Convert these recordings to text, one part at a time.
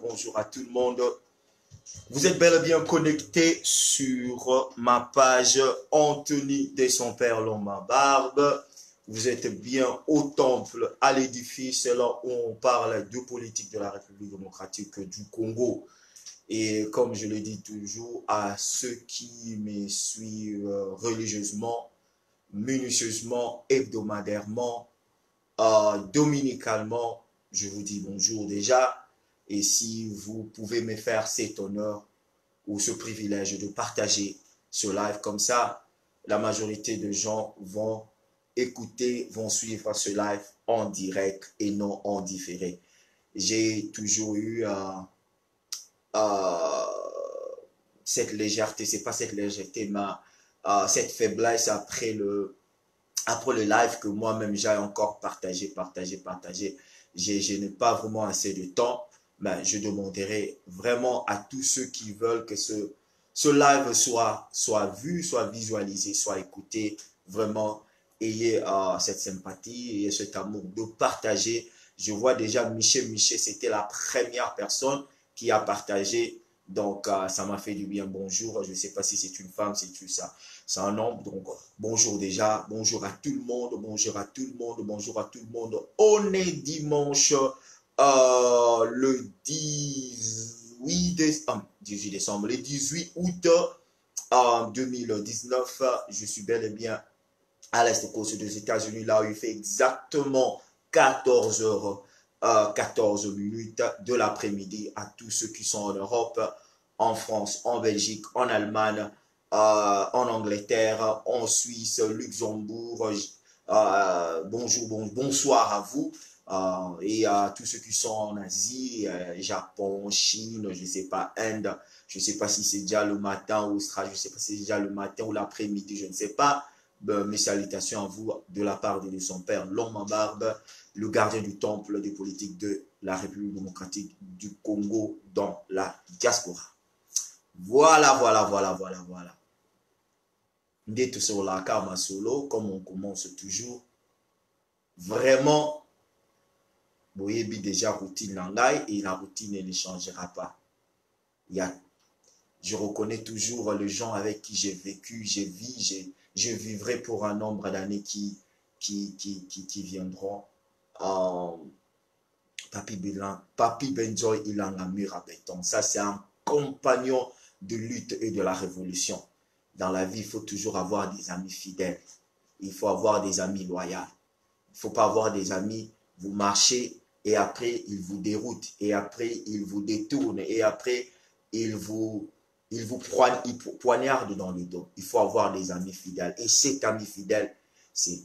Bonjour à tout le monde. Vous êtes bel et bien connecté sur ma page Anthony de son père Loma Barbe. Vous êtes bien au temple, à l'édifice, là où on parle de politique de la République démocratique du Congo. Et comme je le dis toujours à ceux qui me suivent religieusement, minutieusement, hebdomadairement, dominicalement, je vous dis bonjour déjà. Et si vous pouvez me faire cet honneur ou ce privilège de partager ce live comme ça, la majorité de gens vont écouter, vont suivre ce live en direct et non en différé. J'ai toujours eu cette légèreté, c'est pas cette légèreté, mais cette faiblesse après le live que moi-même j'ai encore partagé. Je n'ai pas vraiment assez de temps, mais je demanderai vraiment à tous ceux qui veulent que ce live soit vu, soit visualisé, soit écouté. Vraiment, ayez cette sympathie, ayez cet amour de partager. Je vois déjà Michel, c'était la première personne qui a partagé. Donc, ça m'a fait du bien. Bonjour. Je ne sais pas si c'est une femme, c'est tout ça. C'est un homme. Donc, bonjour déjà. Bonjour à tout le monde. Bonjour à tout le monde. Bonjour à tout le monde. On est dimanche le 18 décembre, le 18 août 2019. Je suis bel et bien à l'Est Coast des États-Unis, là où il fait exactement 14 heures. 14 minutes de l'après-midi à tous ceux qui sont en Europe, en France, en Belgique, en Allemagne, en Angleterre, en Suisse, Luxembourg. Bonsoir à vous. et à tous ceux qui sont en Asie, Japon, Chine, je ne sais pas, Inde, je ne sais pas si c'est déjà le matin ou Australie, je ne sais pas si c'est déjà le matin ou l'après-midi, je ne sais pas. Mes salutations à vous de la part de son père, l'homme en barbe, le gardien du temple des politiques de la République démocratique du Congo dans la diaspora. Voilà, voilà, voilà, voilà, voilà. Ndete sur la karma solo, comme on commence toujours. Vraiment, boyebi déjà routine langai et la routine ne changera pas. Je reconnais toujours les gens avec qui j'ai vécu, je vivrai pour un nombre d'années qui viendront. Papi Benjoy Ilanga Mura Béton. Ça, c'est un compagnon de lutte et de la révolution. Dans la vie, il faut toujours avoir des amis fidèles. Il faut avoir des amis loyaux. Il ne faut pas avoir des amis, vous marchez et après, ils vous déroutent. Et après, ils vous détournent. Et après, ils vous poignardent dans le dos. Il faut avoir des amis fidèles. Et cet ami fidèle, c'est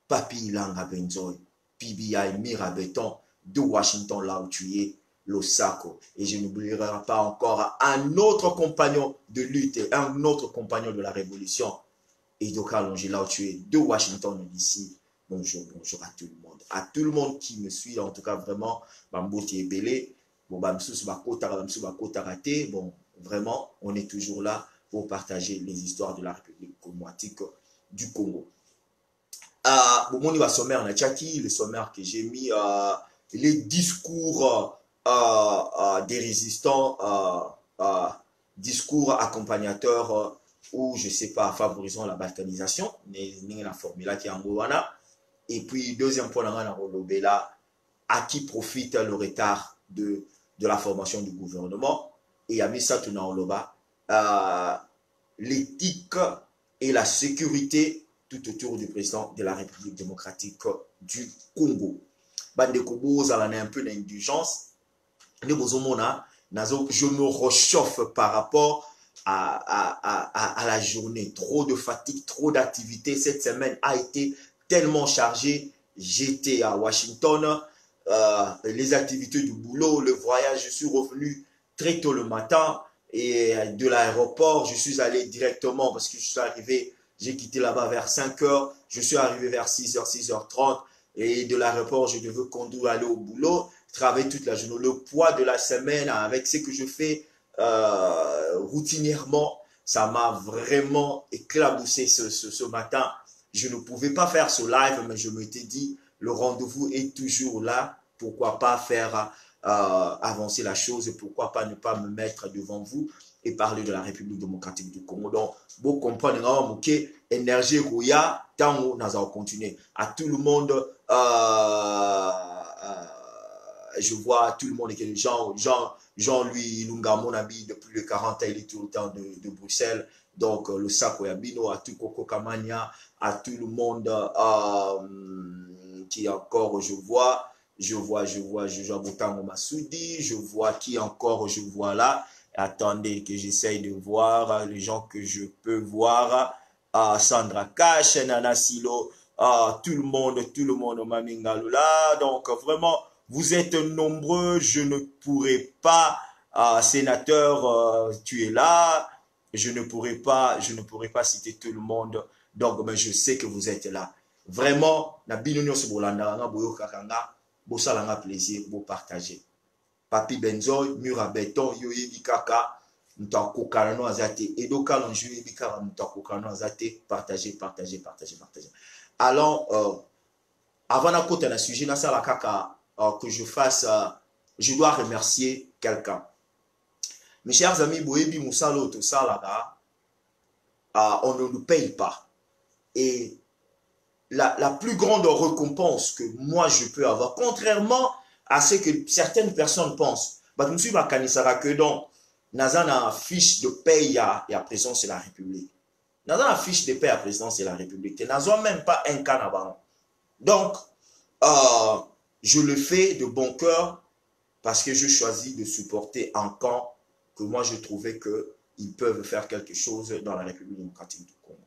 Papi Ilanga Benjoy, PBI Mira Béton, de Washington, là où tu es, Losako. Et je n'oublierai pas encore un autre compagnon de lutte, un autre compagnon de la révolution, Edoka Longi, là où tu es, de Washington, d'ici. Bonjour, bonjour à tout le monde. À tout le monde qui me suit, en tout cas, vraiment, Bamboti et Belé. Bon, bon, vraiment, on est toujours là pour partager les histoires de la République démocratique du Congo. Bon, on y va sommaire, le sommaire que j'ai mis, les discours des résistants, discours accompagnateurs ou je sais pas, favorisant la balkanisation, la formule qui est en Gowana. Et puis, deuxième point, à qui profite le retard de la formation du gouvernement. Et à Missa Tunaoloba, l'éthique et la sécurité tout autour du président de la République démocratique du Congo. Bande Kobo, ça en a un peu d'indulgence. Je me réchauffe par rapport à la journée. Trop de fatigue, trop d'activités. Cette semaine a été tellement chargée. J'étais à Washington. Les activités du boulot, le voyage, je suis revenu très tôt le matin. Et de l'aéroport, je suis allé directement parce que je suis arrivé, j'ai quitté là-bas vers 5 heures. Je suis arrivé vers 6h, 6h30. Et de l'aéroport, je devais conduire, aller au boulot, travailler toute la journée. Le poids de la semaine avec ce que je fais routinièrement, ça m'a vraiment éclaboussé ce matin. Je ne pouvais pas faire ce live, mais je m'étais dit, le rendez-vous est toujours là. Pourquoi pas faire avancer la chose? Pourquoi pas ne pas me mettre devant vous et parler de la République démocratique du Congo? Donc, vous comprenez, énergie rouya, tant où nous allons continuer. À tout le monde, je vois tout le monde, Jean-Louis Ilunga, mon ami, depuis les 40 ans, il est tout le temps de Bruxelles. Donc, le Sako Yabino, à tout Koko Kamania, à tout le monde qui encore, je vois Botango Massoudi, je vois qui encore, je vois là. Attendez que j'essaye de voir les gens que je peux voir. Sandra Kash, Nana Silo, tout le monde, Mamingalula. Donc, vraiment, vous êtes nombreux, je ne pourrai pas, sénateur, tu es là, je ne pourrai pas citer tout le monde, donc mais je sais que vous êtes là. Vraiment, na binonyo se bolanda nga boyo kakanga, bosalanga plaisir, bo partager. Papi Benzoy, mur à béton, yo yebi kaka, mutakoka no azate, edoka lonju yebi kaka mutakoka no azate, partager. Alors, avant de côté un sujet, que je fasse, je dois remercier quelqu'un. Mes chers amis, Boebi Moussalo, tout ça là, on ne nous paye pas. Et la plus grande récompense que moi je peux avoir, contrairement à ce que certaines personnes pensent, je me suis dit que donc, Nazana fiche de paye à présidence de la République. Nazana fiche de paye à présidence de la République. Nazana même pas un canabaron. Donc, je le fais de bon cœur parce que je choisis de supporter un camp que moi je trouvais qu'ils peuvent faire quelque chose dans la République démocratique du Congo.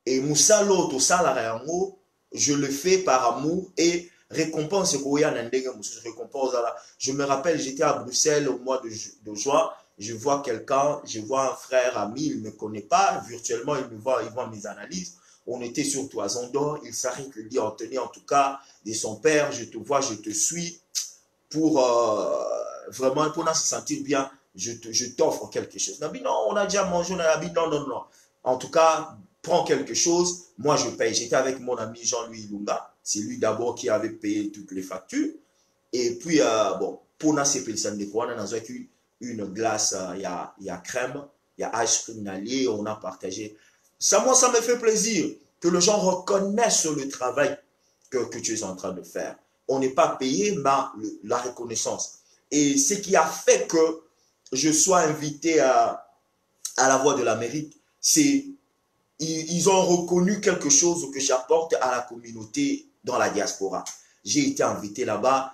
Et Moussalo, tout ça, je le fais par amour et récompense récompense là. Je me rappelle, j'étais à Bruxelles au mois de juin, je vois quelqu'un, je vois un frère ami, il ne me connaît pas, virtuellement il me voit, il voit mes analyses. On était sur Toison d'Or, il s'arrête, il dit Anthony, en tout cas, de son père, je te vois, je te suis, pour vraiment, pour se sentir bien, je t'offre quelque chose. On a dit non, on a déjà mangé, on a dit non, non, non. En tout cas, prends quelque chose, moi je paye. J'étais avec mon ami Jean-Louis Lunga, c'est lui d'abord qui avait payé toutes les factures. Et puis, bon, pour nous, c'est on a une glace, il y a crème, il y a ice cream allié, on a partagé. Ça, moi, ça me fait plaisir que les gens reconnaissent le travail que tu es en train de faire. On n'est pas payé, mais la reconnaissance. Et ce qui a fait que je sois invité à la Voix de l'Amérique, c'est ils ont reconnu quelque chose que j'apporte à la communauté dans la diaspora. J'ai été invité là-bas,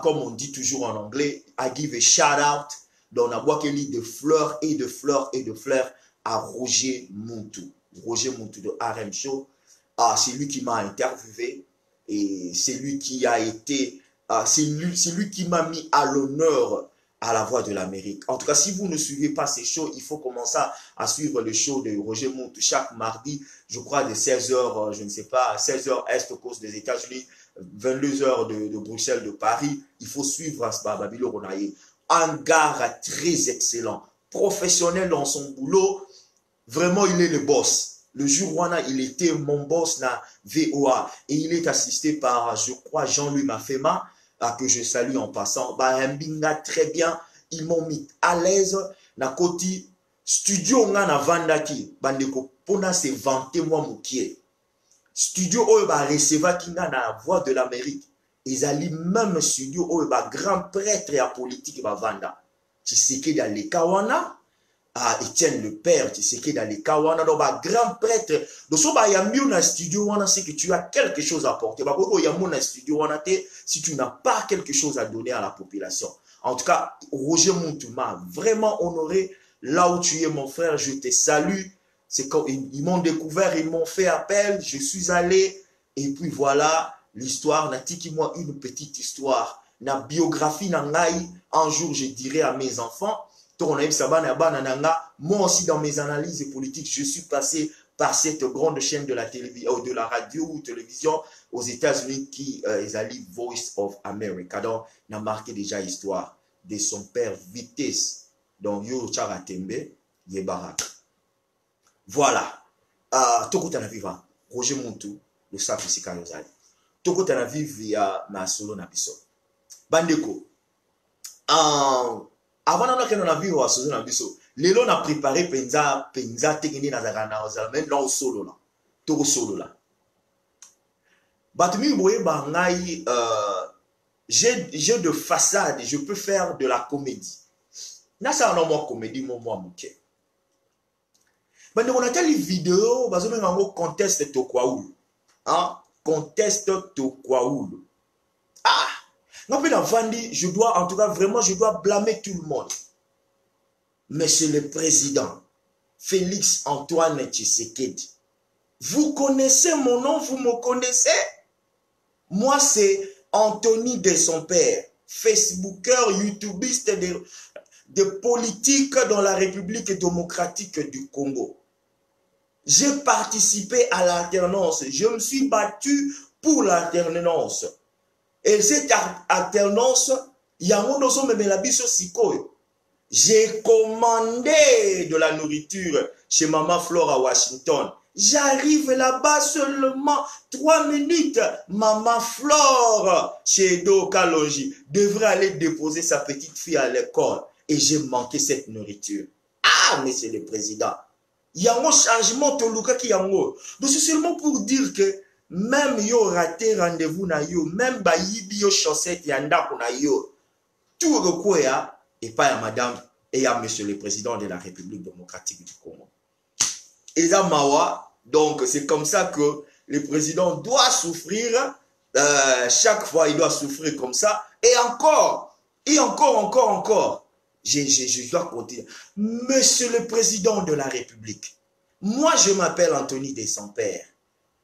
comme on dit toujours en anglais, I give a shout out, dans la boîte de fleurs et de fleurs et de fleurs à Roger Moutou. Roger Moutou de RM Show. C'est lui qui m'a interviewé et c'est lui qui a été, c'est lui qui m'a mis à l'honneur à la Voix de l'Amérique. En tout cas, si vous ne suivez pas ces shows, il faut commencer à suivre le show de Roger Moutou chaque mardi, je crois de 16h, je ne sais pas, 16h Est Coast des États-Unis, 22h de Bruxelles, de Paris. Il faut suivre Babilo Ronaye. Un gars très excellent, professionnel dans son boulot. Vraiment, il est le boss. Le jour où il était mon boss na VOA et il est assisté par, je crois, Jean-Louis Mafema, que je salue en passant. Mbinga très bien, ils m'ont mis à l'aise. Na koti studio nga na vandaki, bandeko pona se vanter moi moukier. Studio oyo ba receva ki nga na Voix de l'Amérique. Ils allaient même studio oyo ba grand prêtre ya politique ba vanda. Tshisekedi Alekawana. Étienne le père, tu sais qu'il dans les cas, grand prêtre. Donc, si tu as un studio, c'est que tu as quelque chose à apporter. Si tu n'as pas quelque chose à donner à la population. En tout cas, Roger Moutou m'a vraiment honoré. Là où tu es, mon frère, je te salue. C'est quand ils m'ont découvert, ils m'ont fait appel, je suis allé. Et puis voilà, l'histoire, n'a dit moi une petite histoire. La biographie, un jour, je dirai à mes enfants. Moi aussi, dans mes analyses politiques, je suis passé par cette grande chaîne de la télévision, de la radio ou télévision aux États-Unis qui est Voice of America. Donc, on a marqué déjà l'histoire de son père Vitesse, donc Yo Charatembe, Yebarak. Voilà. Toko Tanaviva, Roger Moutou, le Safi Sikayozali. Toko Tanaviva, ma solo nabiso. Bandeko. Avant de vu au Sozo Nabiso, Lélo a préparé Penza technique dans la même dans solo là. Tout solo là. Batumi Boye Bangai, j'ai de façade, je peux faire de la comédie. N'a ça un homme comédie, moi mouké. Mais on a telle vidéo, parce que on conteste Tokwaoul. Hein? Conteste Tokwaoul. Ah! Non, mais dans Vandi, je dois, en tout cas, vraiment, je dois blâmer tout le monde. Monsieur le Président, Félix Antoine Tshisekedi, vous connaissez mon nom, vous me connaissez? Moi, c'est Anthony de son père, Facebooker, YouTubiste de politique dans la République démocratique du Congo. J'ai participé à l'alternance, je me suis battu pour l'alternance. Et cette alternance, j'ai commandé de la nourriture chez Maman Flore à Washington. J'arrive là-bas seulement 3 minutes. Maman Flore, chez Edo Kalonji, devrait aller déposer sa petite fille à l'école. Et j'ai manqué cette nourriture. Ah, monsieur le président. Il y a un changement qui Donc c'est seulement pour dire que même yo raté rendez-vous na yo, même ba yibi yo chaussette yanda na yo, tout recours et pas à madame et à monsieur le président de la République démocratique du Congo. Et ça mawa, donc c'est comme ça que le président doit souffrir, chaque fois il doit souffrir comme ça, et encore, je dois continuer. Monsieur le président de la République, moi je m'appelle Anthony de son père.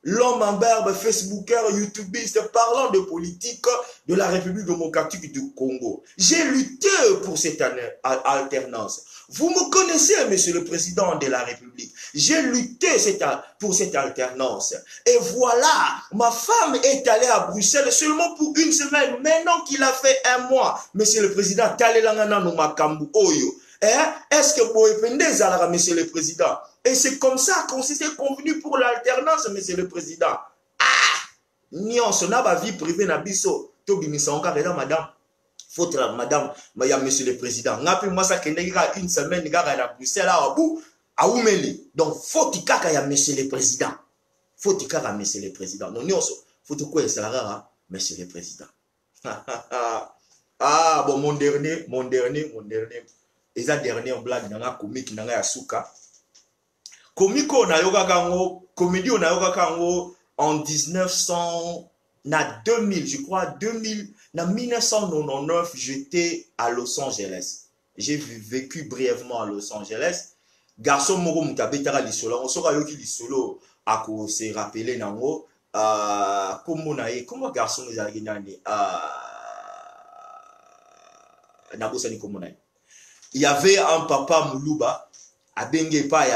l'homme en barbe, Facebooker, YouTubiste, parlant de politique de la République démocratique du Congo. J'ai lutté pour cette alternance. Vous me connaissez, monsieur le président de la République. J'ai lutté pour cette alternance. Et voilà, ma femme est allée à Bruxelles seulement pour une semaine. Maintenant qu'il a fait un mois, monsieur le président, est-ce que vous avez monsieur le président? Et c'est comme ça qu'on s'est convenu pour l'alternance, monsieur le président. Nion, on a ma vie privée, nabiso. Tobimisa encore là, madame. Faudra, madame, monsieur le président. Ngapi moi ça qu'est une semaine, gars à Bruxelles, à bout, à Oumeli. Donc, faut qu'il y a monsieur le président. Faut qu'il y a monsieur le président. Non, nion, faut quoi, c'est la monsieur le président. Ah, bon, mon dernier. Et ça, dernier blague, dans la comique, dans la souka. Comique, on a yoga kango, comédie, on a yoga kango en 1900, na 2000, je crois, 2000, na 1999, j'étais à Los Angeles. J'ai vécu brièvement à Los Angeles. Garçon, moro, mutabetara lisolo, on sera yoki lisolo, à quoi se rappeler, nango, comment garçon, nous a gagné, il y avait un papa Moulouba, à Bengepa,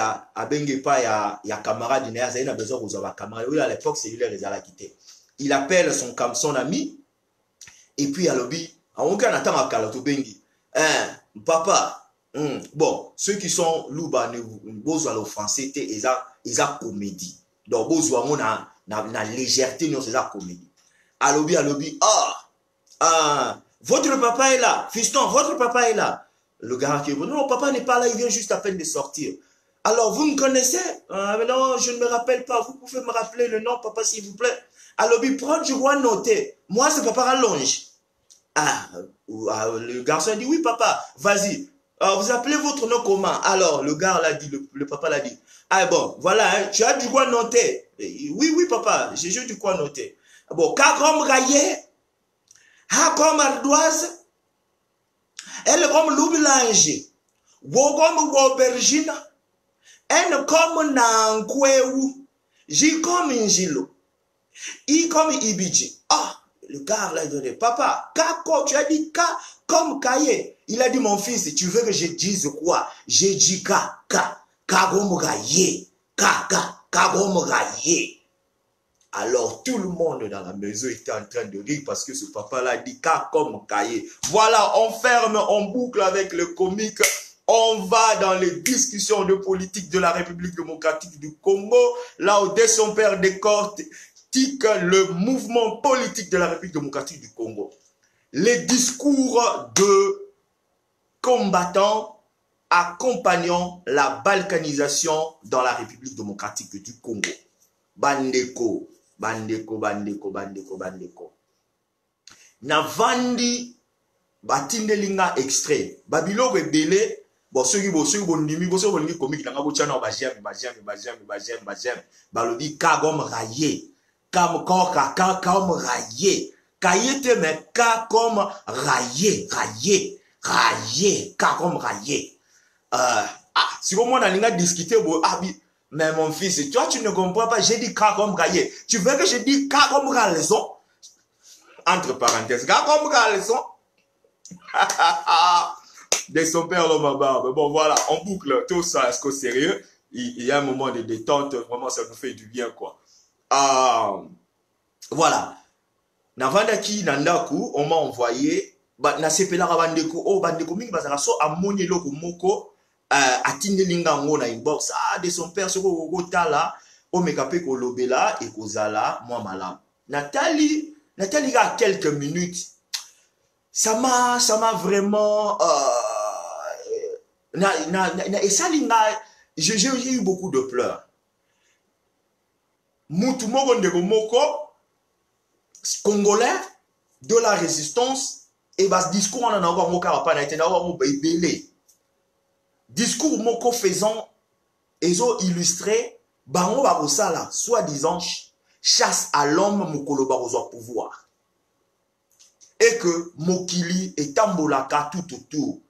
ya camarade, il a besoin de avoir camarade. Oui, à l'époque, c'est lui les a quitté. Il appelle son ami, et puis à l'objet, à aucun attend à Kaloto Bengi. Papa, bon, ceux qui sont Louba, besoin le français, ils ont comédie. Donc, besoin, on a légèreté, nous, c'est la comédie. À l'objet, votre papa est là, fiston, votre papa est là. Le gars qui dit, non, papa n'est pas là, il vient juste à peine de sortir. Alors, vous me connaissez? Non, je ne me rappelle pas. Vous pouvez me rappeler le nom, papa, s'il vous plaît. Alors, il prend du roi noté. Moi, c'est papa Rallonge. Le garçon dit, oui, papa, vas-y. Vous appelez votre nom comment? Alors, le gars l'a dit, le papa l'a dit. Ah bon, voilà, hein, tu as du roi noté. Oui, papa, j'ai du roi noté. Bon, comme Raillé, comme Ardoise, elle comme Loubilange, comme Aubergine, elle comme Nankweu, J comme Injilo, I comme Ibiji. Ah, le gars l'a donné. Papa, tu as dit K comme Kaye. Il a dit, mon fils, tu veux que je dise quoi? J'ai dit K comme Kaye, comme Kaye. Alors, tout le monde dans la maison était en train de rire parce que ce papa-là dit K comme Kaye. Voilà, on ferme, on boucle avec le comique. On va dans les discussions de politique de la République démocratique du Congo. Là où dès son père décortique le mouvement politique de la République démocratique du Congo. Les discours de combattants accompagnant la balkanisation dans la République démocratique du Congo. Bandeko. Navandi batindelinga extrait. Babiloko ebele. Bon, ceux qui bondimi, ceux qui comique dans la channel, balobi kagom raye. Comme raye. Kaye te me ka comme raye. Ka comme raye. Si vous m'en discuter, mais mon fils, toi tu ne comprends pas, j'ai dit ka comme raye. Tu veux que je dise ka comme raison? Entre parenthèses, ka comme raison. De son père dans ma barbe. Bon, voilà, on boucle tout ça. Est-ce que sérieux? Il y a un moment de détente. Vraiment, ça nous fait du bien, quoi. Voilà. Navandaki, Nandaku, on m'a envoyé. Na sepela bandeko. Oh, bandeko mingi bazara so amoni loko moko. Atindelinga ngona inbox. De son père, ce ko tala. O mekape ko lobela et ko zala. Moi malam. Nathalie a quelques minutes. Ça m'a vraiment et ça j'ai eu beaucoup de pleurs. Mutu moko ndeko moko congolais de la résistance et bas discours on en a encore moko pas na etena wa belé. Discours moko faisant ezo illustré bango ba kosala soi-disant chasse à l'homme mokolo ba kozwa pouvoir. Et que Mokili est tambolaka tout autour.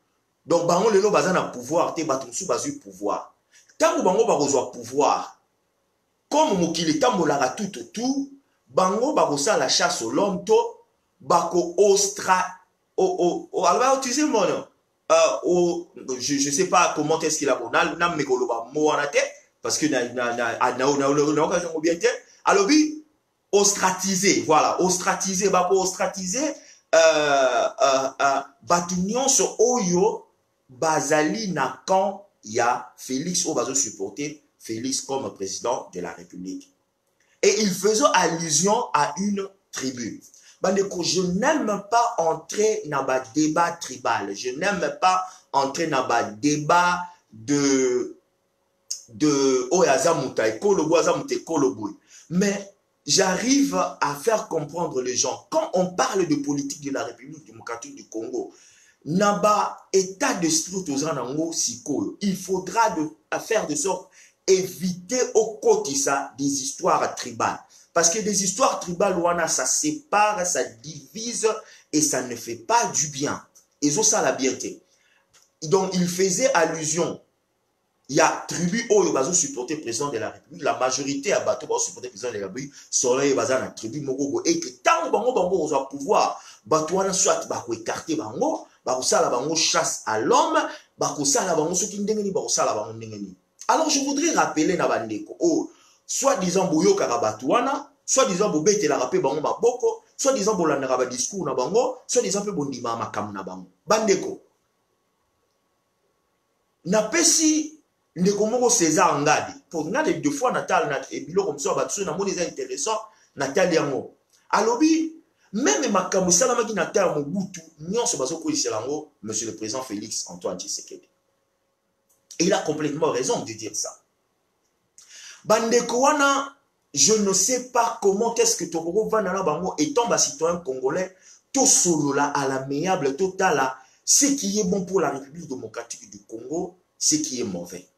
Donc, bango lelo bazana pouvoir, te batumsu bazu pouvoir. Tango bango bakozwa pouvoir. comme mokili tambolaka tout bango bakosa la chasse au l'homme to bako alors tu sais mon je sais pas comment est-ce qu'il a bon na mekolo ba mo wana te parce que na bien te alors oui ostratiser voilà ostratiser bako ostratiser batu nyonso oyo bazali na camp ya Félix o bazo supporter Félix comme président de la République. Et il faisait allusion à une tribu. Bandeko, je n'aime pas entrer dans un débat tribal. Je n'aime pas entrer dans un débat de mais j'arrive à faire comprendre les gens. Quand on parle de politique de la République démocratique du Congo, naba état d'esprit il faudra faire de sorte éviter au quotidien des histoires tribales. Parce que des histoires tribales, ça sépare, ça divise et ça ne fait pas du bien. Et ça, la bienté. Donc, il faisait allusion. Il y a tribu où ils supporter le président de la République. La majorité à bateau va supporter le président de la République. Soleil va dans la tribu Mogogo. Et que tant que bango va pouvoir, bateau soit va écarter bango, va la bango chasse à l'homme, va la bango ce qui n'engeni, va la bango n'engeni. Alors, je voudrais rappeler Nabandeko, soit disant Bouyo Karabatuana, soit disant Bobete la rapé bango maboko, soit disant Bolandara discours na bango, soit disant peu bondima makam na bango. Bandeko. Napesi ndeko moko César Ngadi. Pour ngade deux fois natal na ebilo comme ça batsu na moni intéressant natal yango. Alobi même makam salama ki natal Mobutu, nyonso bazoko iselango, monsieur le président Félix Antoine Tshisekedi. Et il a complètement raison de dire ça. Bandeko wana, je ne sais pas comment est-ce que Tokoro Vanana Bango étant un citoyen congolais, tout solo là, à l'amiable, total là, ce qui est bon pour la République démocratique du Congo, ce qui est mauvais.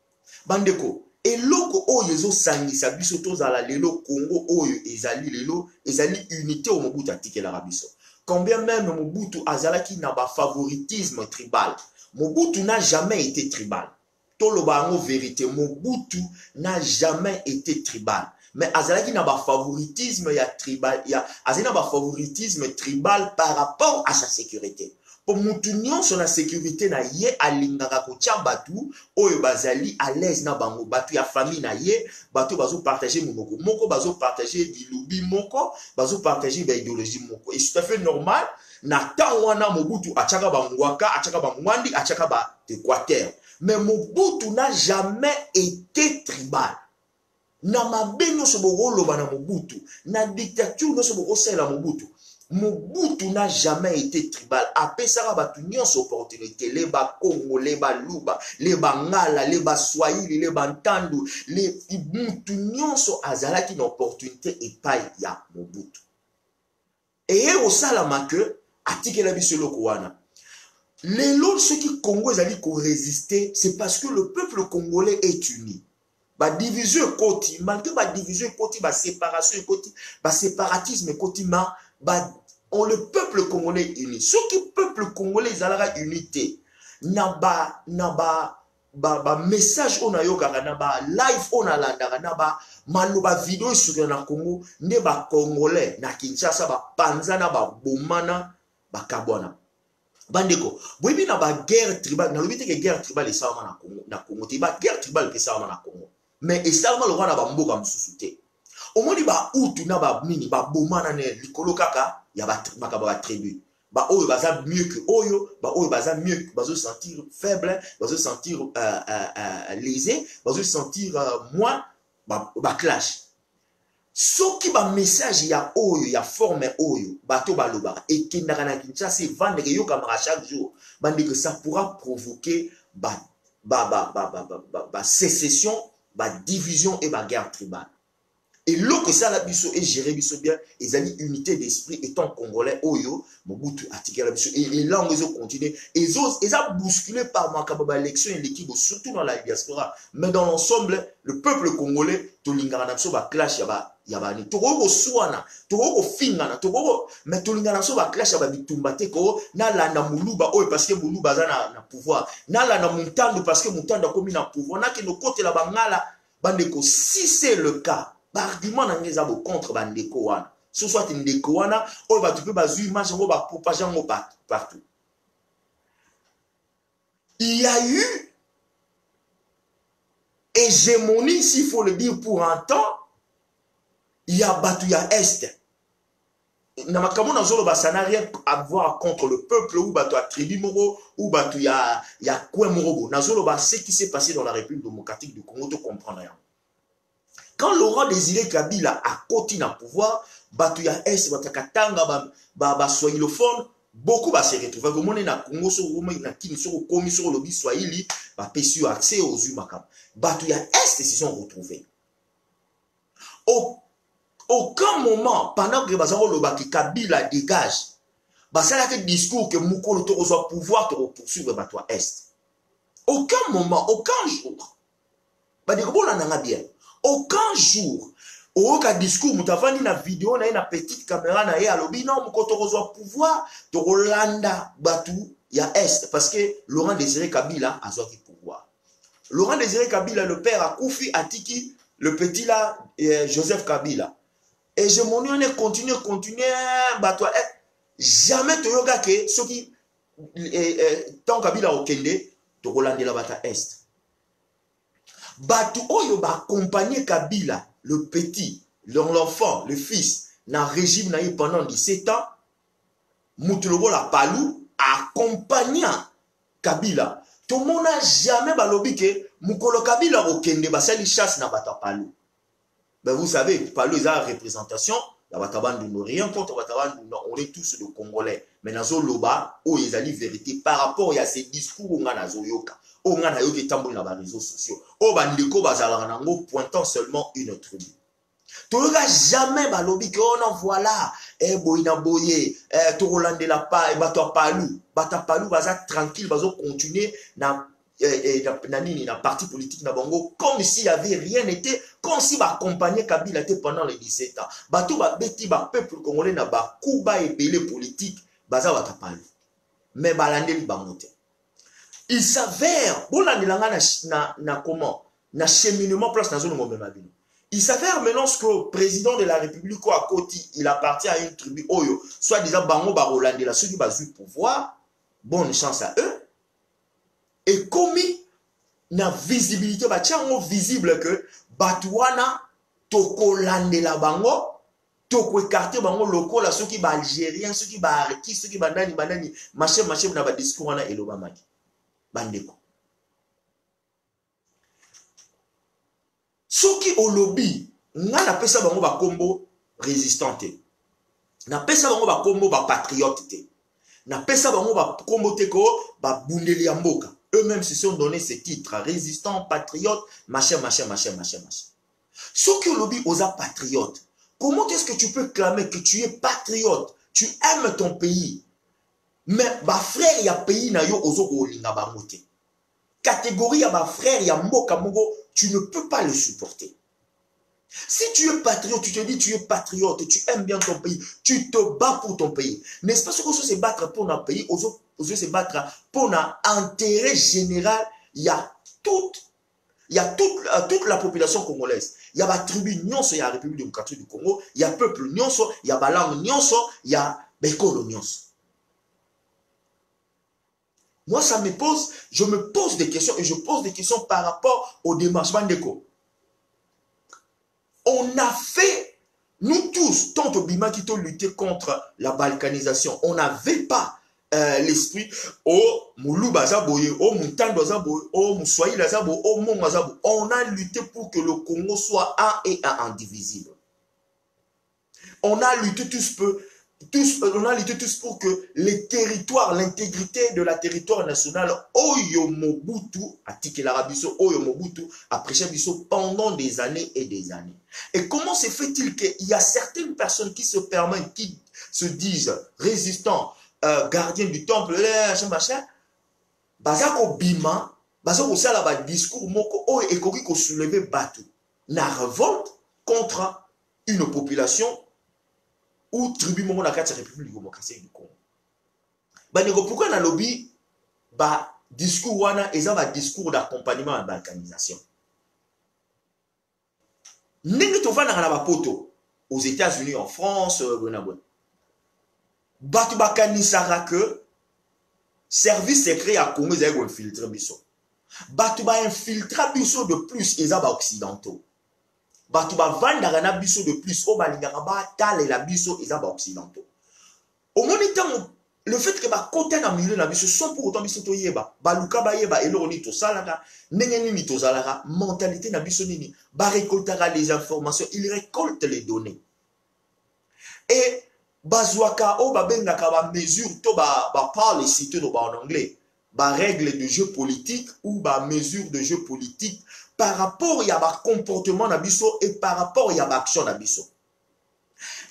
Bandeko, et loko o yezo sangi sa biso tozala lelo Congo o ezali lelo, ezali unité au Mobutu atike la rabiso. Combien même Mobutu azalaki na ba favoritisme tribal. Mobutu n'a jamais été tribal. Toloba en vérité, Mobutu n'a jamais été tribal. Mais azalaki na ba favoritisme ya tribal, azalaki na ba favoritisme tribal par rapport à sa sécurité. Pour Moutounion sur la sécurité na ye alingaka kotia batu oyo bazali à l'aise na bango batu ya famille na ye batu bazo partager monoko moko bazo partager bilubi moko bazo partager ba idéologie moko et c'est tout à fait normal na tawana Mobutu achaka bangwaka achaka bangwandi achaka ba Équateur. Mais Mobutu n'a jamais été tribal. Na mabeno soboro loba na Mobutu, na dictature no soboro sela Mobutu. Mobutu n'a jamais été tribal. Après ça ba nyonso opportunité les ba Congo, les ba Luba, les ba Ngala, les ba Swahili, les ba Ntandu, les Mobutu nyonso azalaki na opportunité et pas ya Mobutu. Et au salama que atikela biso loko wana. Les lots, ceux qui Congo ont résister, c'est parce que le peuple congolais est uni. Ba division côté, malgré ba division côté, ba séparation côté, ba séparatisme côté, on le peuple congolais est uni. Ceux qui peuple congolais ils ont unité. Na ba message on a yoka na ba live on a landaka na ba maloba vidéo sur na Congo, ne ba congolais na Kinshasa ba panza na ba bomana ba kabwana. Bandeko, boyebi na ba guerre tribale, na lobite ke guerre tribale esalama na Congo, te ba guerre tribale esalama na Congo. Mais esalama lo wana ba mboka mosusu te. Omoni ba utu na ba mini ba bomana ne likolo kaka ya ba tribu. Ba oyo baza mieux que oyo, ba oyo baza mieux, bazo sentir faible, bazo sentir lésé, bazo sentir moins ba clash. Ce qui ba message ya oyo ya forme oyo bato baloba et qui n'a rien à c'est vendre yo kamera chaque jour bande que ça pourra provoquer sécession, division et guerre tribale. Et l'eau que ça la biso et gérer biso bien, ils ont une unité d'esprit étant congolais oyo Mobutu attiqué la biso et là ils ont continué ils ont bousculé par ma élection et l'équipe surtout dans la diaspora mais dans l'ensemble le peuple congolais to lingana na biso ba clash ya ba ni toko swana toko fingana toko mais to lingana so ba clash ya ba bitumba te ko na la na muluba oyo parce que muluba za na pouvoir na la na muntando parce que muntando a commis na pouvoir na ke no côté la bangala bandeko si c'est le cas argument na ngeza bo contre bandeko wana. Ce soit ndeko wana, o ba tu peux bazu image ngo ba propager ngo partout. Il y a eu hégémonie, s'il faut le dire pour un temps, il y a batu, il y a est. Ça n'a rien à voir contre le peuple ou batu a tribu moro ou batu ya koué morobo. Ce qui s'est passé dans la République démocratique du Congo, tu comprends rien. Quand Laurent Désiré Kabila a continué à pouvoir, batu ya est, batu katanga, swahiliphone, beaucoup va se retrouver. Comme on est na Congo, sur na Kini, sur Komi, sur le Swahili, va pésu accès aux humakam. Batu ya est, ils se sont retrouvés. Aucun moment, pendant que le Kabila dégage, ça a discours que Moukolo doit pouvoir te poursuivre toi est. Aucun moment, aucun jour. Aucun jour. Aucun discours, moutavani na vidéo, na petite caméra, na ya lobby, non, Moukolo doit pouvoir te rolanda batu ya est. Parce que Laurent Désiré Kabila a sorti pouvoir. Laurent Désiré Kabila, le père a Koufi, Atiki, le petit là, Joseph Kabila. Et je m'en ai continué, toi, jamais tu yoga que ceux qui, tant Kabila au Kende, tu Rolande la bata est. Batu oyo ba accompagner Kabila, le petit, l'enfant, le fils, dans le régime naïf pendant 17 ans, Moutulobo la Palou, accompagnant Kabila. Tout le monde n'a jamais balobi que Moukolo Kabila au Kende, basali chasse na bata Palou. Ben vous savez, Palou est la représentation, la Bataban de rien contre Bataban, on est tous de Congolais. Mais dans le Loba, où ils allaient vérité par rapport à ces discours, on a Zoyoka, on a eu des tambours dans les réseaux sociaux, on a Ndeko Bazalango pointant seulement une tribu. Tu n'auras jamais balobi que on en voilà, Boïna Boye, Torolande la Pa, Bata Palou, Baza tranquille, Bazo continuer na na parti politique na bango comme s'il n'y avait rien été, comme si ba accompagné Kabila était pendant les 17 ans. Bato ba beti ba peuple congolais na ba kuba et belé politique baza ba tapali. Mais balandeli ba monte. Il s'avère bon na comment na cheminement place na zone ngomema bino. Il s'avère maintenant que le président de la République à côté, il appartient à une tribu oyo, soit disant bango ba rolandela ceux qui ba eu pouvoir, bonne chance à eux. Et commis na visibilité, bah tiens, visible que Batouana, toko lande la bango, toko écarté bango loko la ceux qui ba algérien, ceux qui ba arki, ceux qui ba nani, machin, na ba discours na eloba maki. Bandeko. Ceux qui au lobby, n'a la pesa bango ba combo résistante. Na pesa bango ba combo ba patriote. Na pesa bango ba combo teko ba bundeli ya mboka. Eux-mêmes se sont donné ce titre, résistant, patriote, machin. Ceux qui ont lobby aux patriotes, comment est-ce que tu peux clamer que tu es patriote, tu aimes ton pays, mais bah frère, il y a pays na yo ozo olinga ba mote. Catégorie ya ba frère, il y a mboka mongo, tu ne peux pas le supporter. Si tu es patriote, tu te dis tu es patriote, tu aimes bien ton pays, tu te bats pour ton pays. N'est-ce pas ce qu'on se battre pour notre pays, on se battre pour notre intérêt général. Il y a toute la population congolaise. Il y a la tribu nyonso, il y a la République démocratique du Congo, il y a peuple nyonso, il y a la langue nyonso, il y a l'école nyonso. Moi, je me pose des questions et je pose des questions par rapport au démarchement d'éco. On a fait, nous tous, tant au Bima qui ont lutté contre la balkanisation, on n'avait pas l'esprit, oh, Moulouba Zaboye, oh, Moutando Zaboye, oh, Moussoaïla Zaboye, oh, Monga Zaboye. On a lutté pour que le Congo soit un et un indivisible. On a lutté tous pour que les territoires, l'intégrité de la territoire nationale, Oyo Mobutu, a tiqué l'Arabiso, Oyo Mobutu, a prêché Bisso pendant des années et des années. Et comment se fait-il qu'il y a certaines personnes qui se permettent, qui se disent résistants, gardiens du temple, machin, Bazako Bima, Bazako Salaba discours, Moko, Oyo Ekoki ko soulever Batu, la révolte contre une population ou tribu mongo na kati République démocratique du Congo. Baneko pourquoi na lobby ba discours wana eza ba discours d'accompagnement à la balkanisation. Ndenge to vanda na bapoto aux États-Unis, en France, batu bakanisaka que service secret à Congo ils ont infiltré biso. Batu ba infiltra biso de plus ils ba occidentaux. Batu ba vanda na biso de plus o balingaka ba tale la biso ils ba occidentaux. Au moment le fait que ba côté na milieu na biso sont pour autant biso to yeba baluka ba yeba eloni to salaka ndenge nini to zalaka mentalité na biso nini ba récoltera les informations, il récolte les données et bazwaka o ba bengaka ba mesure to ba parle cité no ba en anglais ba règle de jeu politique ou ba mesure de jeu politique par rapport ya ba comportement na biso et par rapport ya ba action na biso.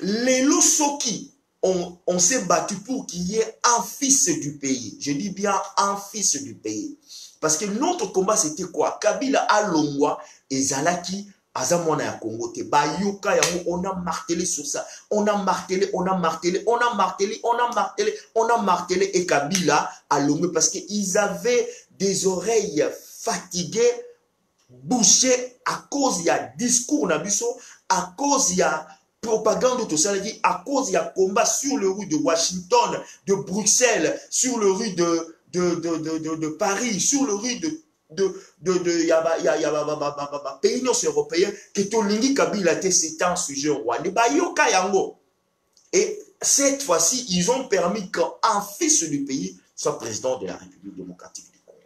Les losoki on s'est battu pour qu'il y ait un fils du pays. Je dis bien un fils du pays. Parce que notre combat, c'était quoi? Kabila a Longwa et Zalaki, Azamona ya Congo. Bayoka, on a martelé sur ça. On a martelé, on a martelé, on a martelé, on a martelé, on a martelé. Et Kabila a Longwa parce qu'ils avaient des oreilles fatiguées, bouchées à cause il y a discours Nabiso, à cause il y a propagande tout ça à cause il y a combat sur le rue de Washington, de Bruxelles, sur le rue de Paris, sur le rue pays européens que Tolingi Kabila c'est un sujet rwandais. Et cette fois-ci, ils ont permis qu'un fils du pays soit président de la République démocratique du Congo.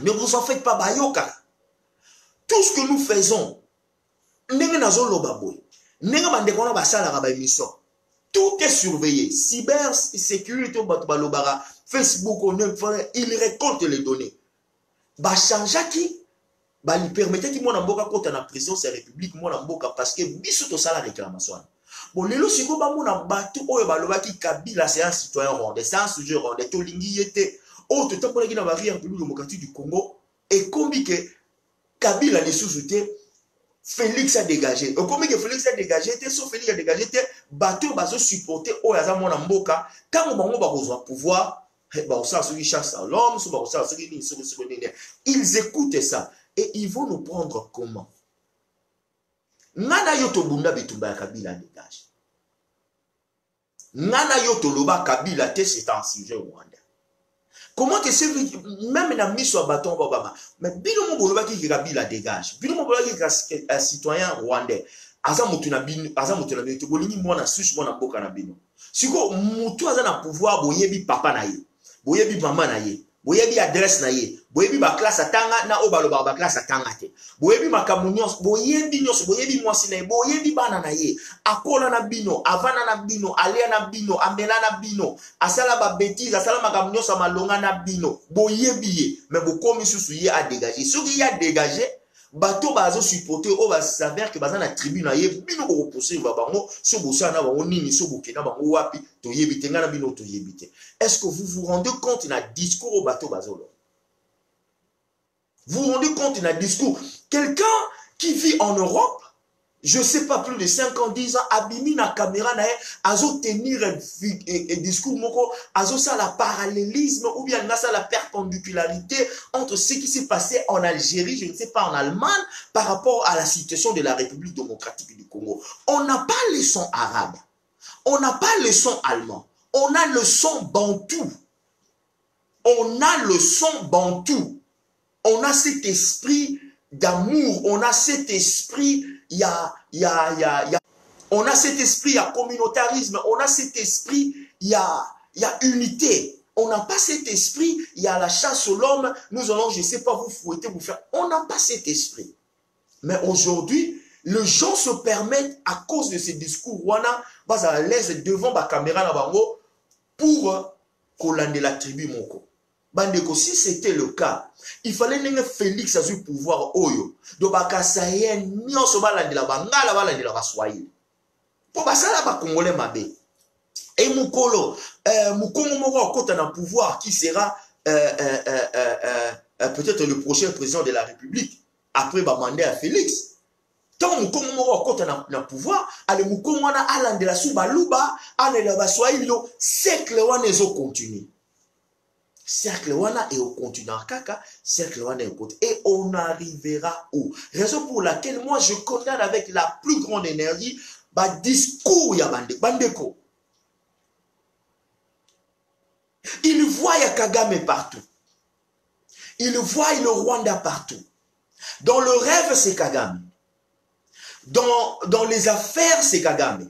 Ne vous en faites pas, Bayoka. Tout ce que nous faisons, tout est surveillé. Cybersécurité, Facebook, il récolte les données. Bachanjaki, il permettait que mon amboka côté la prison, c'est République, mon amboka, parce que biso to sala réclamation. Bon, lelo siko ba mon ambatu, oyo balobaki Kabila, c'est un citoyen rwandais, c'est un sujet rwandais, to lingi yete, oh, tout le temps, la République démocratique du Congo, et combi que Kabila les sous-soutés, Félix a dégagé. Et comme Félix a dégagé, sauf Félix a dégagé, bateau bazo supporter au hasard mon amboka. Quand on va avoir pouvoir, ils écoutent ça et ils vont nous prendre comment? Nana yoto bunda bitumba Kabila dégage. Nana yoto loba Kabila c'est un sujet rwandais. Comment que c'est même dans mis sur bâton Obama mais bino mo boloba ki Kabila dégage bino mo boloba ki un citoyen rwandais aza mutu na bino to bolingi mwana sushi mwana mboka na bino siko mutu aza na pouvoir boyebi papa na ye boyebi mama na ye boyebi adresse na ye boyebi ba classe atanga na obaloba ba classe atanga te boyebi makamu nyonso boyebi nyonso boyebi mwasi na ye boyebi bana na ye akola na bino avana na bino alia na bino amela na bino asala ba bêtise asala makamu nyonso malonga na bino boyebi ye mais bokomi susu ye a dégager soki ya dégager bato bazo supporter o ba s'avère que bazana tribu na ye bino ko pousser ba bango so bosana bango nini so bokena bango wapi to yebite ngana bino to yebite. Est-ce que vous vous rendez compte na discours au bateau bazolo? Vous vous rendez compte na discours quelqu'un qui vit en Europe, je sais pas plus de 5 ans 10 ans abimi na caméra na azo tenir un discours moko azo ça la parallélisme ou bien ça la perpendicularité entre ce qui s'est passé en Algérie, je ne sais pas en Allemagne par rapport à la situation de la République démocratique du Congo. On n'a pas le son arabe. On n'a pas le son allemand. On a le son bantou. On a le son bantou. On a cet esprit d'amour. On a cet esprit, on a cet esprit, il y a communautarisme. On a cet esprit, il y a unité. On n'a pas cet esprit, il y a la chasse à l'homme. Nous allons, je ne sais pas, vous fouetter, vous faire. On n'a pas cet esprit. Mais aujourd'hui, les gens se permettent, à cause de ces discours, bas à l'aise devant la caméra pour collander la tribu moko. Bandeko, si c'était le cas, il fallait que Félix ait le pouvoir oyo. Donc bakasaye nyonso balandela bangala balandela baswahili. Po basala ba congolais mabe. Et mukolo, mukongo moko kota na pouvoir qui sera peut-être le prochain président de la République après ba mandat à Félix. Tant mukongo moko kota na pouvoir, ale mukongo wana alandela su baluba, alandela baswahili, siècle wana ezo continuer. Cercle wana et au continent kaka, cercle wana et au continent. Et on arrivera où? Raison pour laquelle moi je condamne avec la plus grande énergie bah discours ya bandeko. Il voit ya Kagame partout. Il voit le Rwanda partout. Dans le rêve, c'est Kagame. Dans les affaires, c'est Kagame.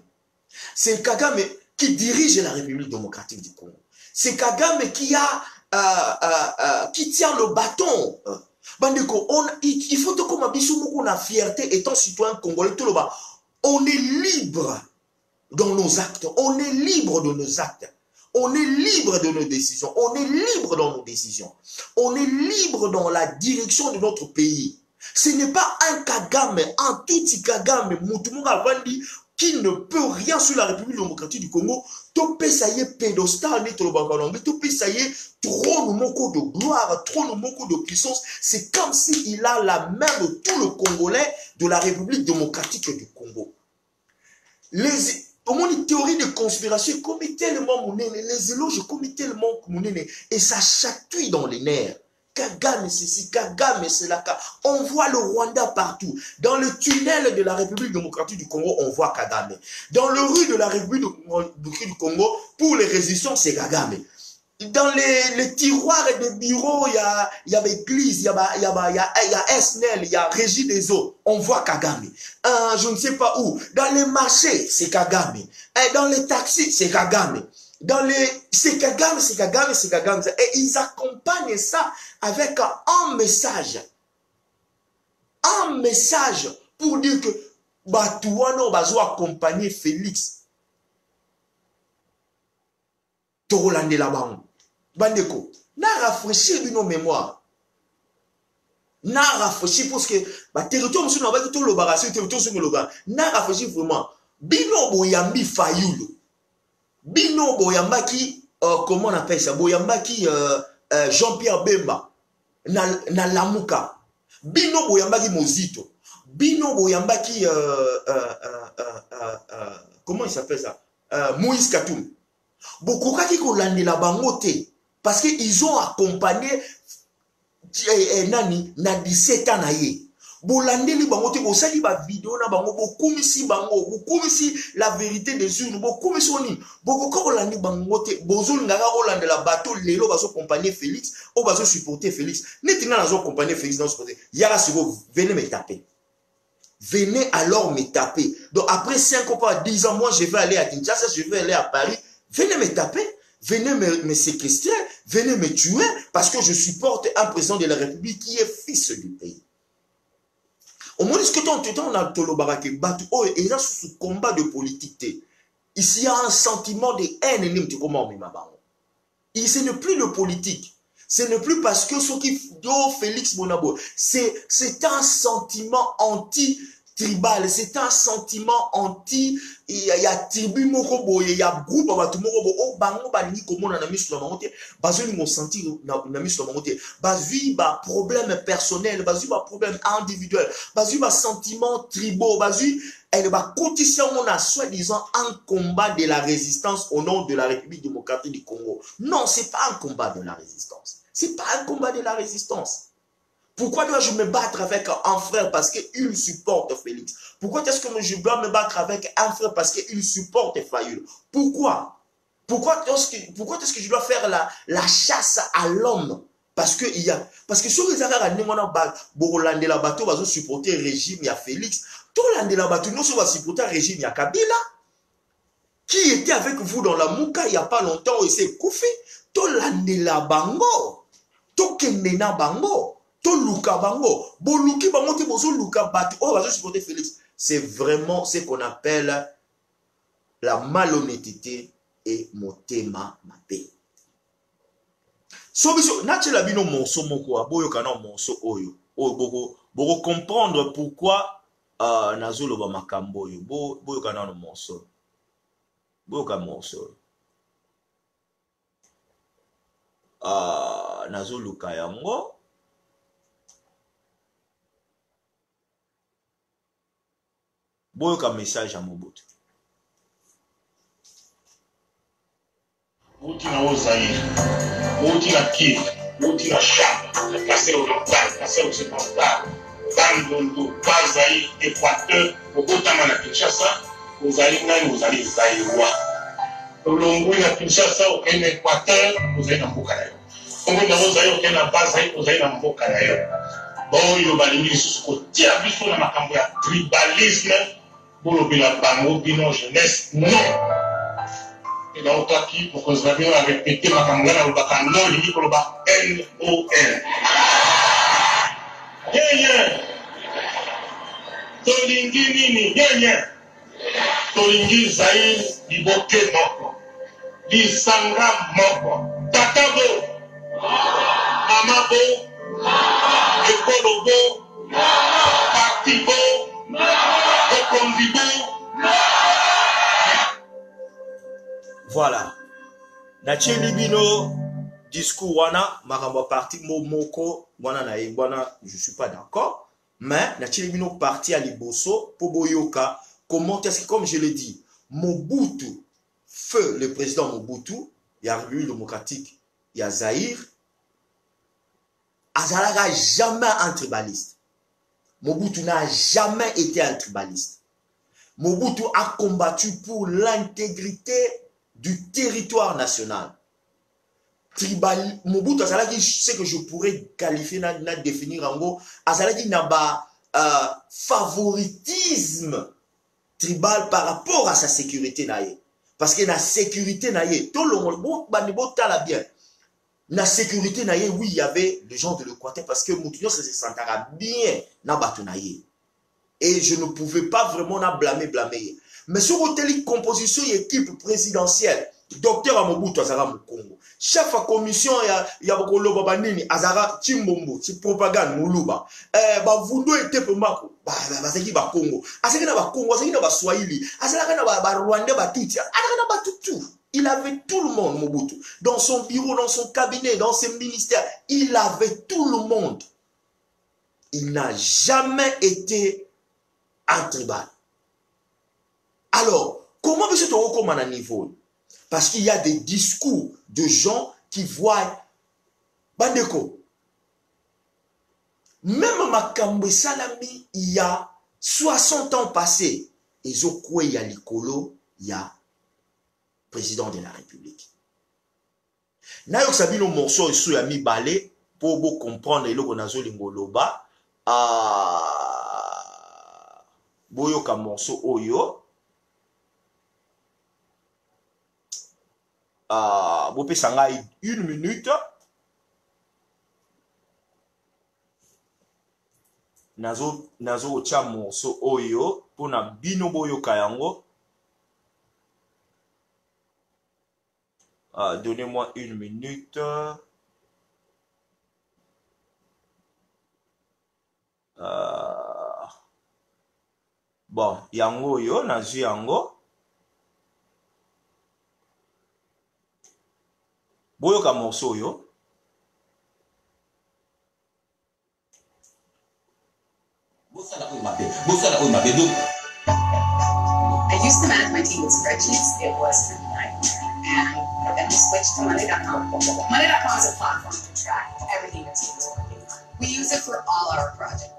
C'est Kagame qui dirige la République démocratique du Congo. C'est Kagame qui tient le bâton. Bandeko, il faut que on a fierté étant citoyen congolais. On est libre dans nos actes. On est libre de nos actes. On est libre de nos décisions. On est libre dans nos décisions. On est libre dans la direction de notre pays. Ce n'est pas un Kagame, un Tutsi Kagame, Moutoumouga Vandi, qui ne peut rien sur la République démocratique du Congo. Topé ça y est pédostal, topé ça y est trop nomoko de gloire, trop nomoko de puissance. C'est comme s'il a la main de tout le Congolais de la République démocratique du Congo. Au moins, une théorie de conspiration, comme tellement mon les éloges, comme tellement mon et ça chatouille dans les nerfs. Kagame, c'est ci, Kagame, c'est là. On voit le Rwanda partout. Dans le tunnel de la République démocratique du Congo, on voit Kagame. Dans le rue de la République du Congo, pour les résistants, c'est Kagame. Dans les tiroirs et des bureaux, il y a l'église, il y a SNEL, il y a Régie des eaux. On voit Kagame. Je ne sais pas où. Dans les marchés, c'est Kagame. Et dans les taxis, c'est Kagame. C'est Kagame, c'est Kagame, c'est Kagame. Et ils accompagnent ça avec un message. Un message pour dire que Batouano va accompagner Félix. Torolande là-bas. Bandeko, n'a rafraîchi de nos mémoires. N'a rafraîchi parce que territoire monsieur n'a pas tout le barrage, territoire sur le bar. N'a rafraîchi vraiment. Bino boyambi fayulu. Bino boyambaki comment on appelle ça? Boyambaki Jean-Pierre Bemba na Lamuka. Bino boyambaki Mozito. Bino boyambaki comment il s'appelle ça? Moïse Katoum. Beaucoup qui kolandi la bangote parce qu'ils ont accompagné nani na 17 ans naie. Bolandeli bangote bo sali ba vidéo na bango bo kumisi bango bo kumisi la vérité des urnes bo kumisi oni bo ko kolandi bangote bozul ngaka kolanda la bateau lelo baso accompagner Félix ou baso supporter Félix netinga nazo accompagner Félix dans ce côté yara siko venez me taper. Venez alors me taper. Donc après 5 ans pas 10 ans moi je vais aller à Kinshasa, je vais aller à Paris. Venez me taper, venez me séquestrer, venez me tuer parce que je supporte un président de la République qui est fils du pays. Au moins, ce que on a tout le barake, et là, ce combat de politique, ici, il y a un sentiment de haine, et ce n'est plus le politique. Ce n'est plus parce que ce qui Félix Bonabo, c'est un sentiment anti-tribal, c'est un sentiment anti, il y a tribu morobo, il y a groupe abatu morobo, oh bango balingi comment on a mis sur la monté, bazui mon senti na mis sur la monté, bazui ba problème personnel, bazui ba problème individuel, bazui ba sentiment tribaux, bazui elle va condition on a soi-disant un combat de la résistance au nom de la République démocratique du Congo. Non, c'est pas un combat de la résistance. C'est pas un combat de la résistance. Pourquoi dois-je me battre avec un frère parce qu'il supporte Félix? Pourquoi est-ce que je dois me battre avec un frère parce qu'il supporte Fayul? Pourquoi? Pourquoi est-ce que je dois faire la chasse à l'homme? Parce que sur les affaires, Borolande la bateau va supporter le régime, il y a Félix. Tout l'ande la bateau, nous va supporter le régime, il y a Kabila. Qui était avec vous dans la Mouka il n'y a pas longtemps, il s'est couffé. Tout l'ande la bango. Tout kendena bango. C'est vraiment ce qu'on appelle la malhonnêteté et motema mabe. Sobiso natela bino monso moko aboyo kana monso oyo boko comprendre pourquoi nazolo ba makambo oyo boyo kana no monso boyo ka monso nazolo ka yango. Boyoka message à Mobutu. Uti na ozaire. Mouti na Kiev, Mouti na Cham, passé au local, passé au occidental, Bandundu, Bazaï, Équateur, au Botama na Kinshasa, vous allez Zaïrois. Au Longou na Kinshasa, au Équateur, vous allez dans Bokanayo. Congo na Zaï, au Kenya Bazaï, vous allez dans Bokanayo. Bon, il y a des choses qui sont très bien dans le tribalisme, pour le bango, bilan jeunesse, non. Et donc, qui, pour que vous avez répété ma campagne, le bac non, il dit pour le bac N-O-N. Yen, Tolingi Nini, yen, Tolingi Zaïr, Liboke Moko, Lisanga Moko, Tatabo, Mamabo, Ekolobo, Partibo, Okondibo. Voilà. Natie Libino, discours wana, makambo parti momoko, wana na wana, je suis pas d'accord. Mais Natie Libino parti à Liboso, Poboyoka, comment est-ce que, comme je l'ai dit, Mobutu, feu le président Mobutu, il y a République démocratique, il y a Zaïre, Azalaga jamais un tribaliste. Mobutu n'a jamais été un tribaliste. Mobutu a combattu pour l'intégrité du territoire national. Tribal, Mobutu Azalagi, ce que je pourrais qualifier, définir en gros, Azalagi n'a pas favoritisme tribal par rapport à sa sécurité naïe. Parce que la sécurité naïe, tout le monde, bien. La sécurité naïe, oui, il y avait les gens de l'Équateur parce que Moutouno se sentira bien dans le naïe. Et je ne pouvais pas vraiment blâmer. Mais sur une composition et équipe présidentielle, docteur Amobutu Azara Mukongo, chef de commission, il y a beaucoup de Babanini, Azara Chimbombo, c'est propagande, Moulouba. Vundo était pour Mako, Bazaki Bakongo, Azaki na Congo, Azaki na Swahili, Azaki na Rwanda, Batuti, Azaki na tout. Il avait tout le monde, Mobutu. Dans son bureau, dans son cabinet, dans ses ministères, il avait tout le monde. Il n'a jamais été un tribal. Alors, comment M. Toroko m'a un niveau? Parce qu'il y a des discours de gens qui voient Bandeko. Même Makambe Salami, il y a 60 ans passés, et Zokwe Yalikolo, il y a président de la République. Nayok Sabino morceau ici a mis balé pour vous comprendre le gonazo lingoloba. Boyoka morceau oyo. Bopé sanga 1 minute. Nazo cha morceau oyo pour na bino boyoka yango. Donnez-moi 1 minute. Bon, yango yo, nazu yango. Boyoka morceau yo. I used to manage my team with spreadsheets. It was a nightmare. And then we switched to Monday.com. Monday.com is a platform to track everything your team is working on. We use it for all our projects.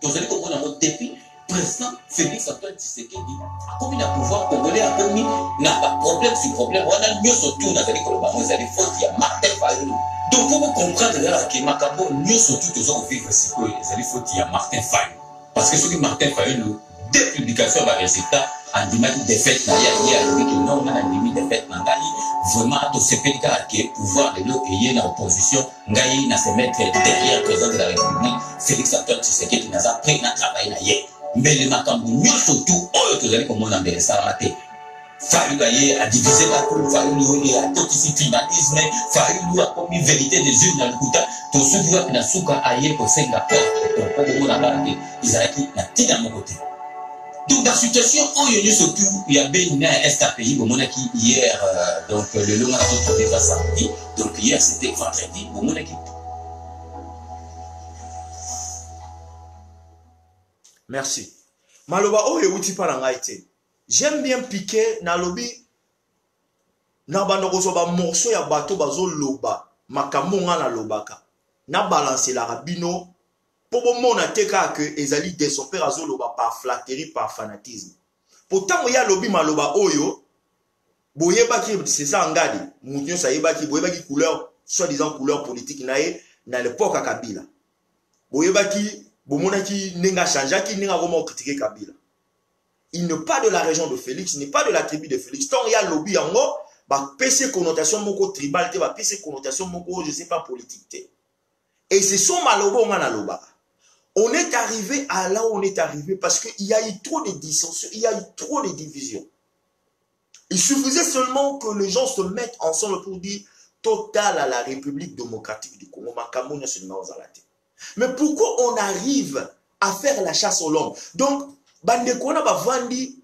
Vous allez comprendre notre défi. Président Félix Antoine Tshisekedi, comme il a pouvoir congolais, a commis, n'a pas problème sur problème. On a mieux surtout dans les colons, vous allez faut qu'il y a Martin Fayulu. Donc, pour vous comprendre, que Macabo, mieux surtout, tous ont vivre ce que les allez faut qu'il y a Martin Fayulu. Parce que ce que Martin Fayulu, dès publication de résultat, en disant qu'il défaite, il y a que non, on a une défaite, vraiment, tout ce pays qui est pouvoir de l'eau et dans l'opposition, Ngaï n'a se mettre derrière le président de la République, Félix Antoine Tshisekedi, n'a pas pris, n'a travaillé, n'a yé. Mais le Macabo, mieux surtout, oh, vous allez comme on a bien ça raté. Fayulu a divisé la cour, Fayulu a toxici tribalisme, Fayulu a commis vérité des yeux dans le Kouta, tout ce qui va dans Souka aïe pour Singapour, donc pour le monde à barrer, ils arrêtent la tête à mon côté. Donc, dans la situation où il y a surtout, il y a bien un SKPI, bon, on a qui hier, donc le long a retrouvé face samedi, donc hier c'était vendredi, bon, on a qui. Merci. Maloba, oh, et outi par l'angaïté. J'aime bien piquer dans le lobby. na banda ko so ba morceau ya bato bazo loba makambo nga na lobaka na balancer la rabino pour bomona teka que ezali de son père azo loba par flatterie par fanatisme pourtant ya lobi maloba oyo boyeba ki c'est ça ngadi mutu sa yeba ki boyeba ki couleur soi-disant couleur politique nae na l'époque à Kabila boyeba ki bomona ki nenga chanja ki nenga vraiment critiquer Kabila. Il n'est pas de la région de Félix, il n'est pas de la tribu de Félix. Tant il y a lobby en haut, bah PC connotation moko tribalité, bah PC connotation moko je sais pas politique. Et c'est son malobo manaloba. On est arrivé à là où on est arrivé parce qu'il y a eu trop de dissensions, il y a eu trop de divisions. Il suffisait seulement que les gens se mettent ensemble pour dire total à la République démocratique du Congo. Mais pourquoi on arrive à faire la chasse aux l'homme? Donc bande kona ba vandi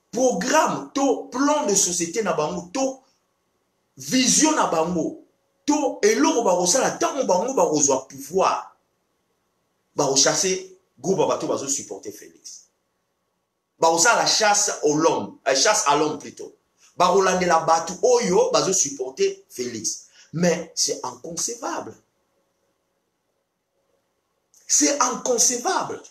programme to plan de société na bango to vision na bango to eloko ba kosala tango bango ba kozwa pouvoir ba chasser groupe bato bazo supporter Félix ba kosala la chasse aux l'homme chasse à l'homme plutôt ba rolandela bato oyo bazo supporter Félix mais c'est inconcevable, c'est inconcevable.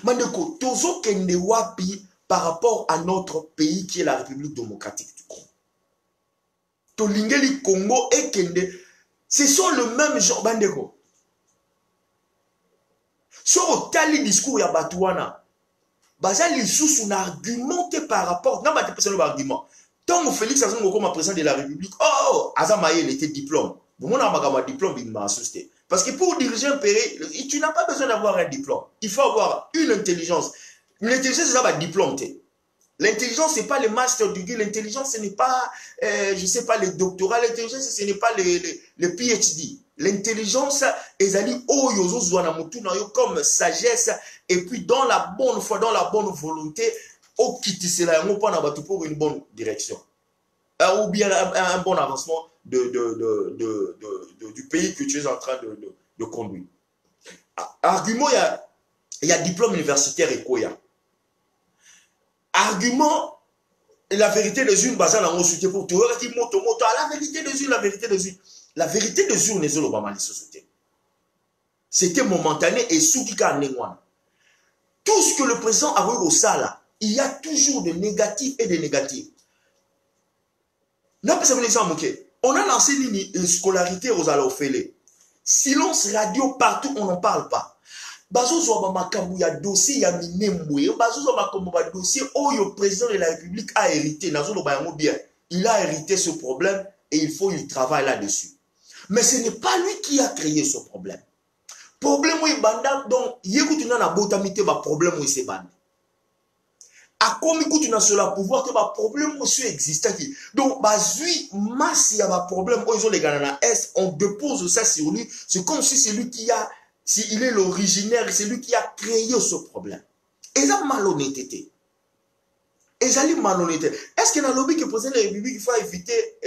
Mandeko, tozo kende wapi par rapport à notre pays qui est la République démocratique du Congo. Tolingeli Congo et kende, ce sont le même genre. Mandeko. Sur le tali discours ya Batouana, baza li sous un argumenté par rapport. Non, pas de argument. Tant que Félix Azon comme président de la République, oh, Azamaye, il était diplôme. Bon, on a un diplôme, il m'a assisté. Parce que pour diriger un pays, tu n'as pas besoin d'avoir un diplôme. Il faut avoir une intelligence. L'intelligence, c'est ça, un diplôme. L'intelligence, ce n'est pas le master degree. L'intelligence, ce n'est pas, je ne sais pas, le doctorat. L'intelligence, ce n'est pas le PhD. L'intelligence, comme sagesse. Et puis, dans la bonne foi, dans la bonne volonté, pour une bonne direction. Ou bien un bon avancement du pays que tu es en train de conduire. Argument, il y a diplôme universitaire et quoi. Argument, la vérité des unes, bazar la société pour tout le monde, la vérité des unes, la vérité des unes. La vérité des unes, les Obama, les sociétés. C'était momentané et soukika nengwana. Tout ce que le président a vu au sala, il y a toujours de négatifs et de négatifs. On a lancé une scolarité aux alophéles. Silence radio partout, on n'en parle pas. Bazozo makambu ya dossier ya minembwe. Bazozo makambu ba dossier où le président de la République a hérité. Nazolo bayango bien. Il a hérité ce problème et il faut qu'il travaille là-dessus. Mais ce n'est pas lui qui a créé ce problème. Problème où il banda donc yekutuna na botamité ba problème où il se bande. A comme écoute une sur la pouvoir que ba problème aussi existe qui donc bazui masse ya ba problème ils ont les gars na est on dépose ça sur lui c'est comme si c'est lui qui a si il est l'originaire c'est lui qui a créé ce problème et ça malhonnêteté et ça malhonnêteté est-ce que dans le lobby que président de la République il faut éviter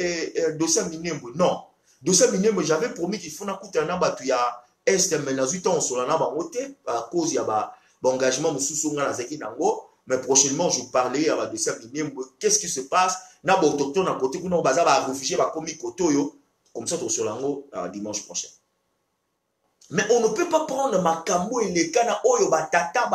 dossier Minembwe non dossier Minembwe j'avais promis qu'il faut na coûter un abatu ya est mais dans 8 ans sur la na ba voter à cause ya ba engagement mususu nga na zeki nango. Mais prochainement, je parlais à de ça. Qu'est-ce qui se passe? Na ba autochtone na côté kuna baza ba réfugié ba komi kotoyo comme ça sur l'ango dimanche prochain. Mais on ne peut pas prendre makambo et les kana oyo batata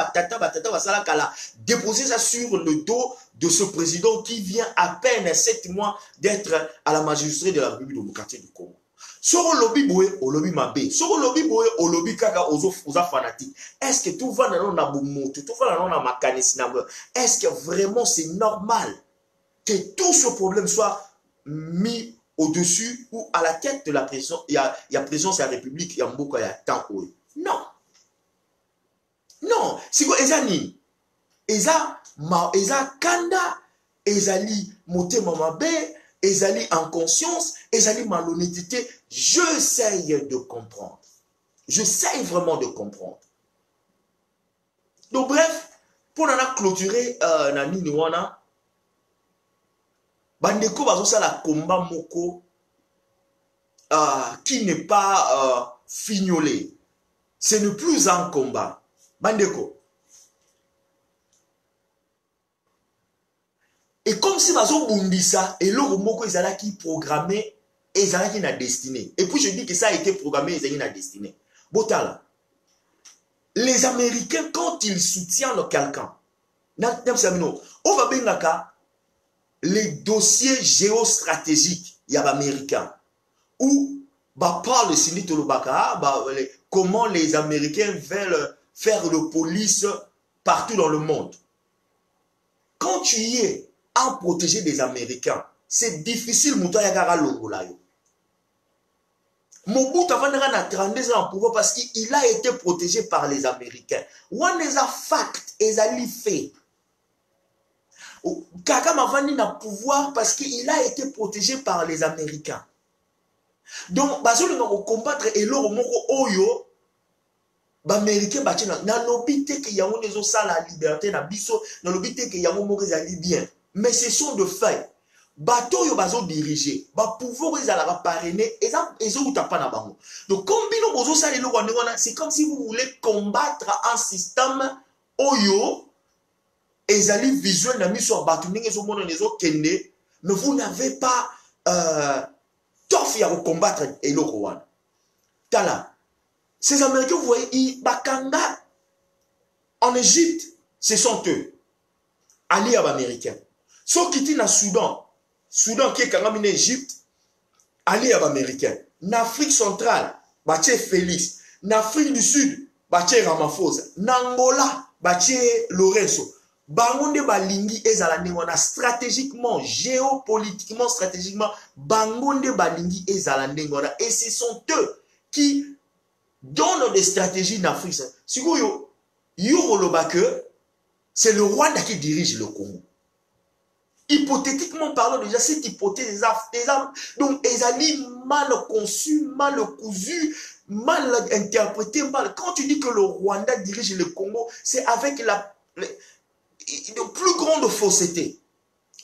basala kala déposer ça sur le dos de ce président qui vient à peine 7 mois d'être à la magistrature de la République démocratique du Congo. Sur le lobby boé, au lobby mabé. Sur le lobby boé, au lobby kaka aux fanatiques. Est-ce que tout va dans la boumoto, tout va dans la mécanisme? Est-ce que vraiment c'est normal que tout ce problème soit mis au-dessus ou à la tête de la présidence? Il y a présidence de la République, il y a beaucoup, il y a tant haut. Non. Non. C'est quoi, Ezani? Eza kanda, Ezali motema mabé. Ezali en conscience, Ezali malhonnêteté, j'essaye de comprendre. J'essaye vraiment de comprendre. Donc bref, pour nous clôturer Nani Niwana, Bandeko bazosa la combat moko qui n'est pas fignolé. Ce n'est plus un combat. Bandeko. Et comme comme si bazo bundisa et le moko ezala qui programmé ezala qui na destiné. Et puis je dis que ça a été programmé ezala qui na destiné. Botala. Les Américains quand ils soutiennent quelqu'un, on va bien les dossiers géostratégiques y a américains où bah parle sinito lobaka comment les Américains veulent faire le police partout dans le monde. Quand tu y es à protéger des Américains, c'est difficile Moutaya Gara Longolayo. Mobutu avant de 32 ans en pouvoir parce qu'il a été protégé par les Américains. One is a fact, is a fait. Kaka Mavani n'a pouvoir parce qu'il a été protégé par les Américains. Donc, basolo na combattre et l'oro moko oyo Américain bâti na lobité que yango nezo ça la liberté na biso na lobité que yango moko ezali bien. Mais ce sont de faits. Bateau yo bazo diriger, ba pouvoir ezala ba parrainer ezo utapa na bango. Donc comme bino bozo ça le c'est comme si vous voulez combattre un système oyo ezali visuel na miso bato ndenge ezo mona nezo kende, mais vous n'avez pas tof ya combattre eloko wana. Tala. Ces Américains, vous voyez, Bakanga, en Égypte, ce sont eux, alliés américains. Ceux qui sont au Soudan, Soudan qui est quand même en Égypte, alliés américains. En Afrique centrale, Baché Félix. En Afrique du Sud, Baché Ramaphosa. En Angola, Baché Lorenzo. Bangonde Balingi Ezalandengona, stratégiquement, géopolitiquement, stratégiquement, Bangonde Balingi Ezalandengona. Et ce sont eux qui donnent des stratégies en Afrique. Si vous c'est le Rwanda qui dirige le Congo. Hypothétiquement parlant, déjà, cette hypothèse des armes, donc, elles sont mal conçues, mal cousues, mal interprétées. Quand tu dis que le Rwanda dirige le Congo, c'est avec de plus grande fausseté.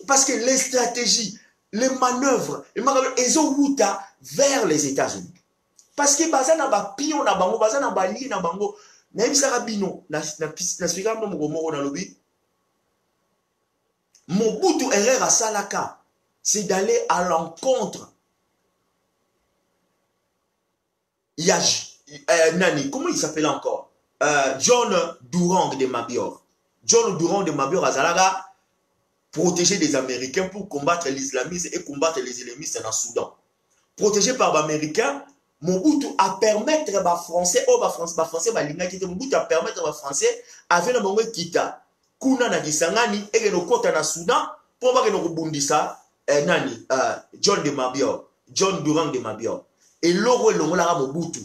Parce que les stratégies, les manœuvres, elles ont vers les États-Unis. Parce que baza na ba pion na bango, baza na ba li na bango, na yebisaka bino, na spika mo moko na lobi. Mobutu Herrera Salaka, c'est d'aller à l'encontre. Il y a Nani, comment il s'appelle encore? John Durand de Mabior. John Durand de Mabior à Zalaga, protéger des Américains pour combattre l'islamisme et combattre les islamistes dans le Soudan. Protégé par les Américains, Mobutu a permettre aux Français, Français, Mobutu a permettre aux Français, avec le moment kita, kuna na Gisangani, et le côté na Soudan, pour voir que nous rebondissons, Nani, John de Mabior, John Durand de Mabior. Et l'euro et l'ongola Mobutu.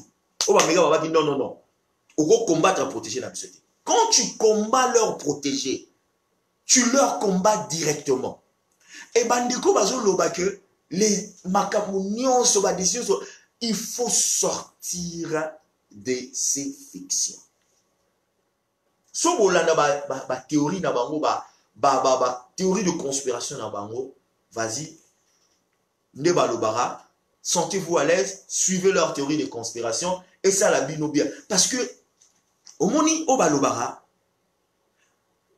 Non. On va combattre et protéger la société. Quand tu combats leur protéger, tu leur combats directement. Et bandiko bazo loba que les macamunions sur la décision, il faut sortir de ces fictions. So bolanda ba théorie na bango théorie de conspiration na bango, vas-y. Ne balobara, sentez-vous à l'aise, suivez leur théorie de conspiration et ça la bino bien parce que au moni au balobara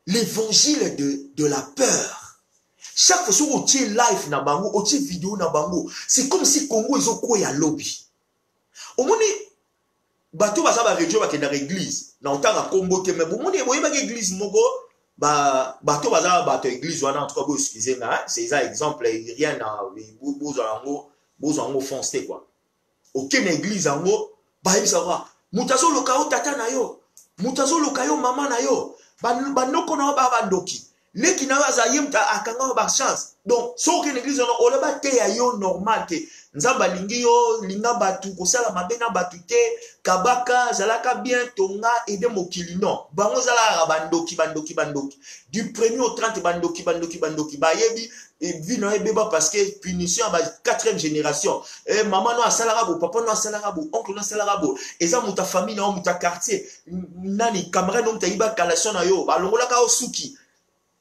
l'évangile de la peur. Chaque fois que tu es live na bango, tu es vidéo na bango, c'est comme si Congo ils ont quoi ya lobby. Au moni bato basa ba radio ba kenda l'église na otanga kombo te mais bon moni boye ba église moko bato basa bato église wana en tout cas vous excusez moi c'est ça exemple rien na bozo foncé quoi. Aucune église ango ba yebisa kwa mutazo lokao tata na yo, mutazo lokayo mama na yo, banoko na ba bandoki. Leki na waza yemta akanga ba chance. Donc so aucune église on oleba te ya yo normal ke nzamba lingi yo linga batu ko sala mabena batu te kabaka zalaka bien tonga ede mokili non. Bango zala bandoki du 1er au 30 bandoki ba yebi et vino ebeba parce que punition ba 4e génération maman no asalara bo papa no asalara bo oncle no asalara bo eza muta famille na muta quartier nani camarade no mutaiba kalation na yo ba longola ka osuki.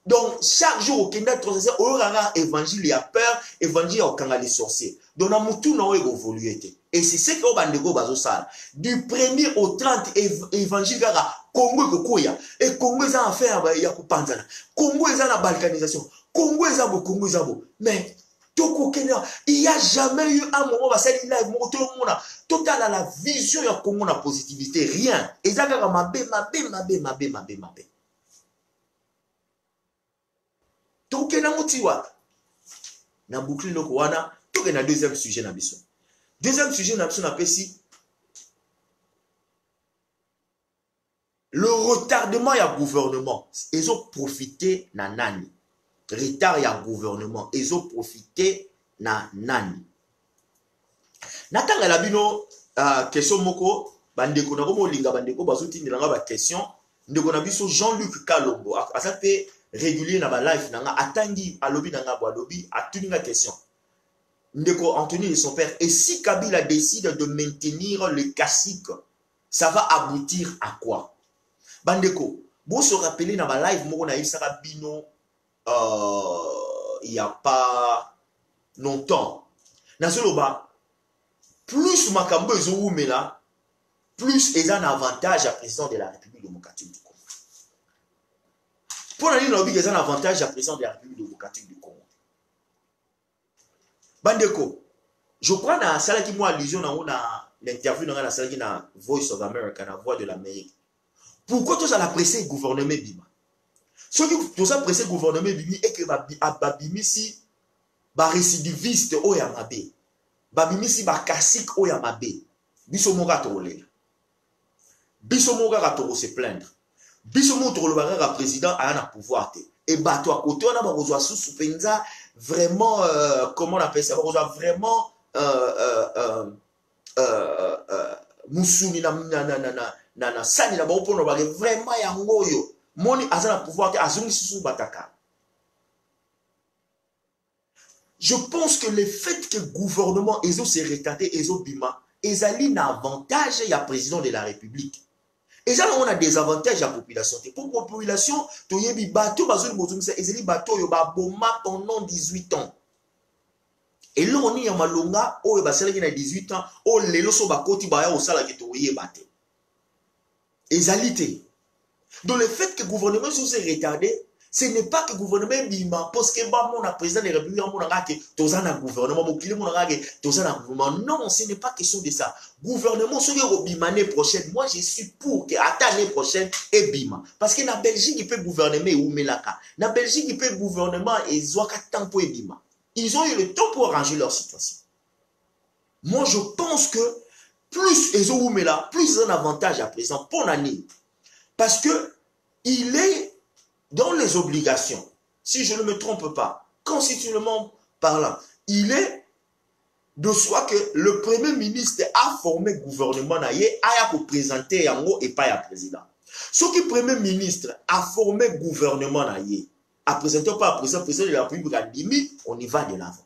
Donc chaque jour au Kenya transition au rara évangile y a peur évangile au kanga les sorciers. Donc na mutu na évolué et c'est ce que au bandego bazo sala du 1er au 30 évangile gara Congo kokoya et Congo eza affaire ya kupanzana Congo eza na balkanisation Congo est abo, Congo est abo. Mais, il n'y a jamais eu un moment où il y a total à la vision de Congo na positivité. Rien. Et ça, mabé. Donc, il y a na boucle loko wana, tout est na deuxième sujet na biso. Deuxième sujet na biso na pesi. Le retardement ya gouvernement, ils ont profité na nani. Retard ya gouvernement, ils ont profité na nani. Natanga la bino question moko bandeko na komo linga bandeko bazoti ndilanga ba question ndeko na biso Jean-Luc Kalombo asape régulier na ba live nanga atangi alobi nanga bo alobi atuninga question. Ndeko Anthony et son père, et si Kabila décide de maintenir le cacique, ça va aboutir à quoi? Bandeko, vous se rappelez dans ma live, moi, on a eu Sarabino il n'y a pas longtemps. Nazoloba, plus Makambo et là, plus ils ont un avantage à président de la République démocratique du Congo. Pour la ligne, ils ont un avantage à président de la République démocratique du Congo. Bandeko, je crois que dans la qui moi allusion dans l'interview dans la salle qui na Voice of America, la voix de l'Amérique. Pourquoi tout ça la pressé gouvernement bima? Ce qui tout ça pressé gouvernement bimi et que babimi si ba récidiviste o ya mabe. Babimi si ba cacique o ya mabe. Biso moka tolé. Biso moka to se plaindre. Biso moka le baga président a un pouvoir te. Et bato à côté on a ba kozwa sous penza vraiment comment on appelle ça? Vraiment musuni na sani na ba pono ba vraiment ya ngoyo. Moni azana pouvoir azungi sous bataka. Je pense que le fait que le gouvernement ezo se retardé ezo bima ezali na avantage ya président de la République. Et ça on a des avantages à la population. Pour la population, to yebi bateau bazoli bozumisa ezali bateau yo ba boma pendant 18 ans. Et là on y a malonga o ba sala ki na 18 ans o lelo so ba koti ba ya o sala ki to yebate. Ezalité. Donc le fait que le gouvernement soit retardé, ce n'est pas que le gouvernement bima parce que mon président de la République mon ngake tozana un gouvernement mon kili mon ngake tozana gouvernement. Non, ce n'est pas question de ça. Gouvernement soit bima l'année prochaine. Moi je suis pour que à l'année prochaine et bima parce que la Belgique il peut gouverner ou melaka. La Belgique il peut gouvernement et zoaka tempo et bima. Ils ont eu le temps pour arranger leur situation. Moi je pense que plus ils ont là, plus ils ont un avantage à présent pour l'année. Parce que il est dans les obligations, si je ne me trompe pas, constitutionnellement parlant, il est de soi que le premier ministre a formé le gouvernement naïe, a présenté yango et pas le président. Ce qui premier ministre a formé le gouvernement naïe, a présenté pas le président de la République a dit, on y va de l'avant.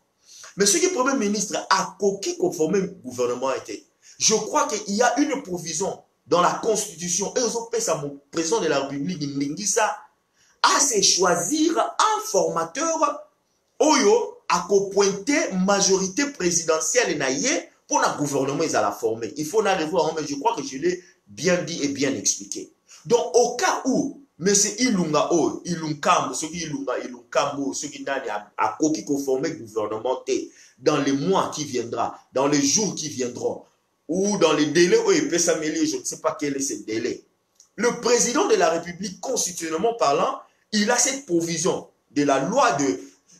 Mais ce qui premier ministre a coquille qu'on formé le gouvernement était, je crois qu'il y a une provision dans la Constitution, et aux autres, ça mon président de la République, Mbingisa, à se choisir un formateur, Oyo, à pointer majorité présidentielle naïe pour le gouvernement, ils la former. Il faut en arriver à mais je crois que je l'ai bien dit et bien expliqué. Donc, au cas où, M. Ilunga, Ilunkambo, ceux qui Ilunkambo, ceux qui n'ont à coquille qu'on forme le gouvernement, dans les mois qui viendront, dans les jours qui viendront, ou dans les délais où il peut s'améliorer, je ne sais pas quel est ce délai. Le président de la République, constitutionnellement parlant, il a cette provision de la loi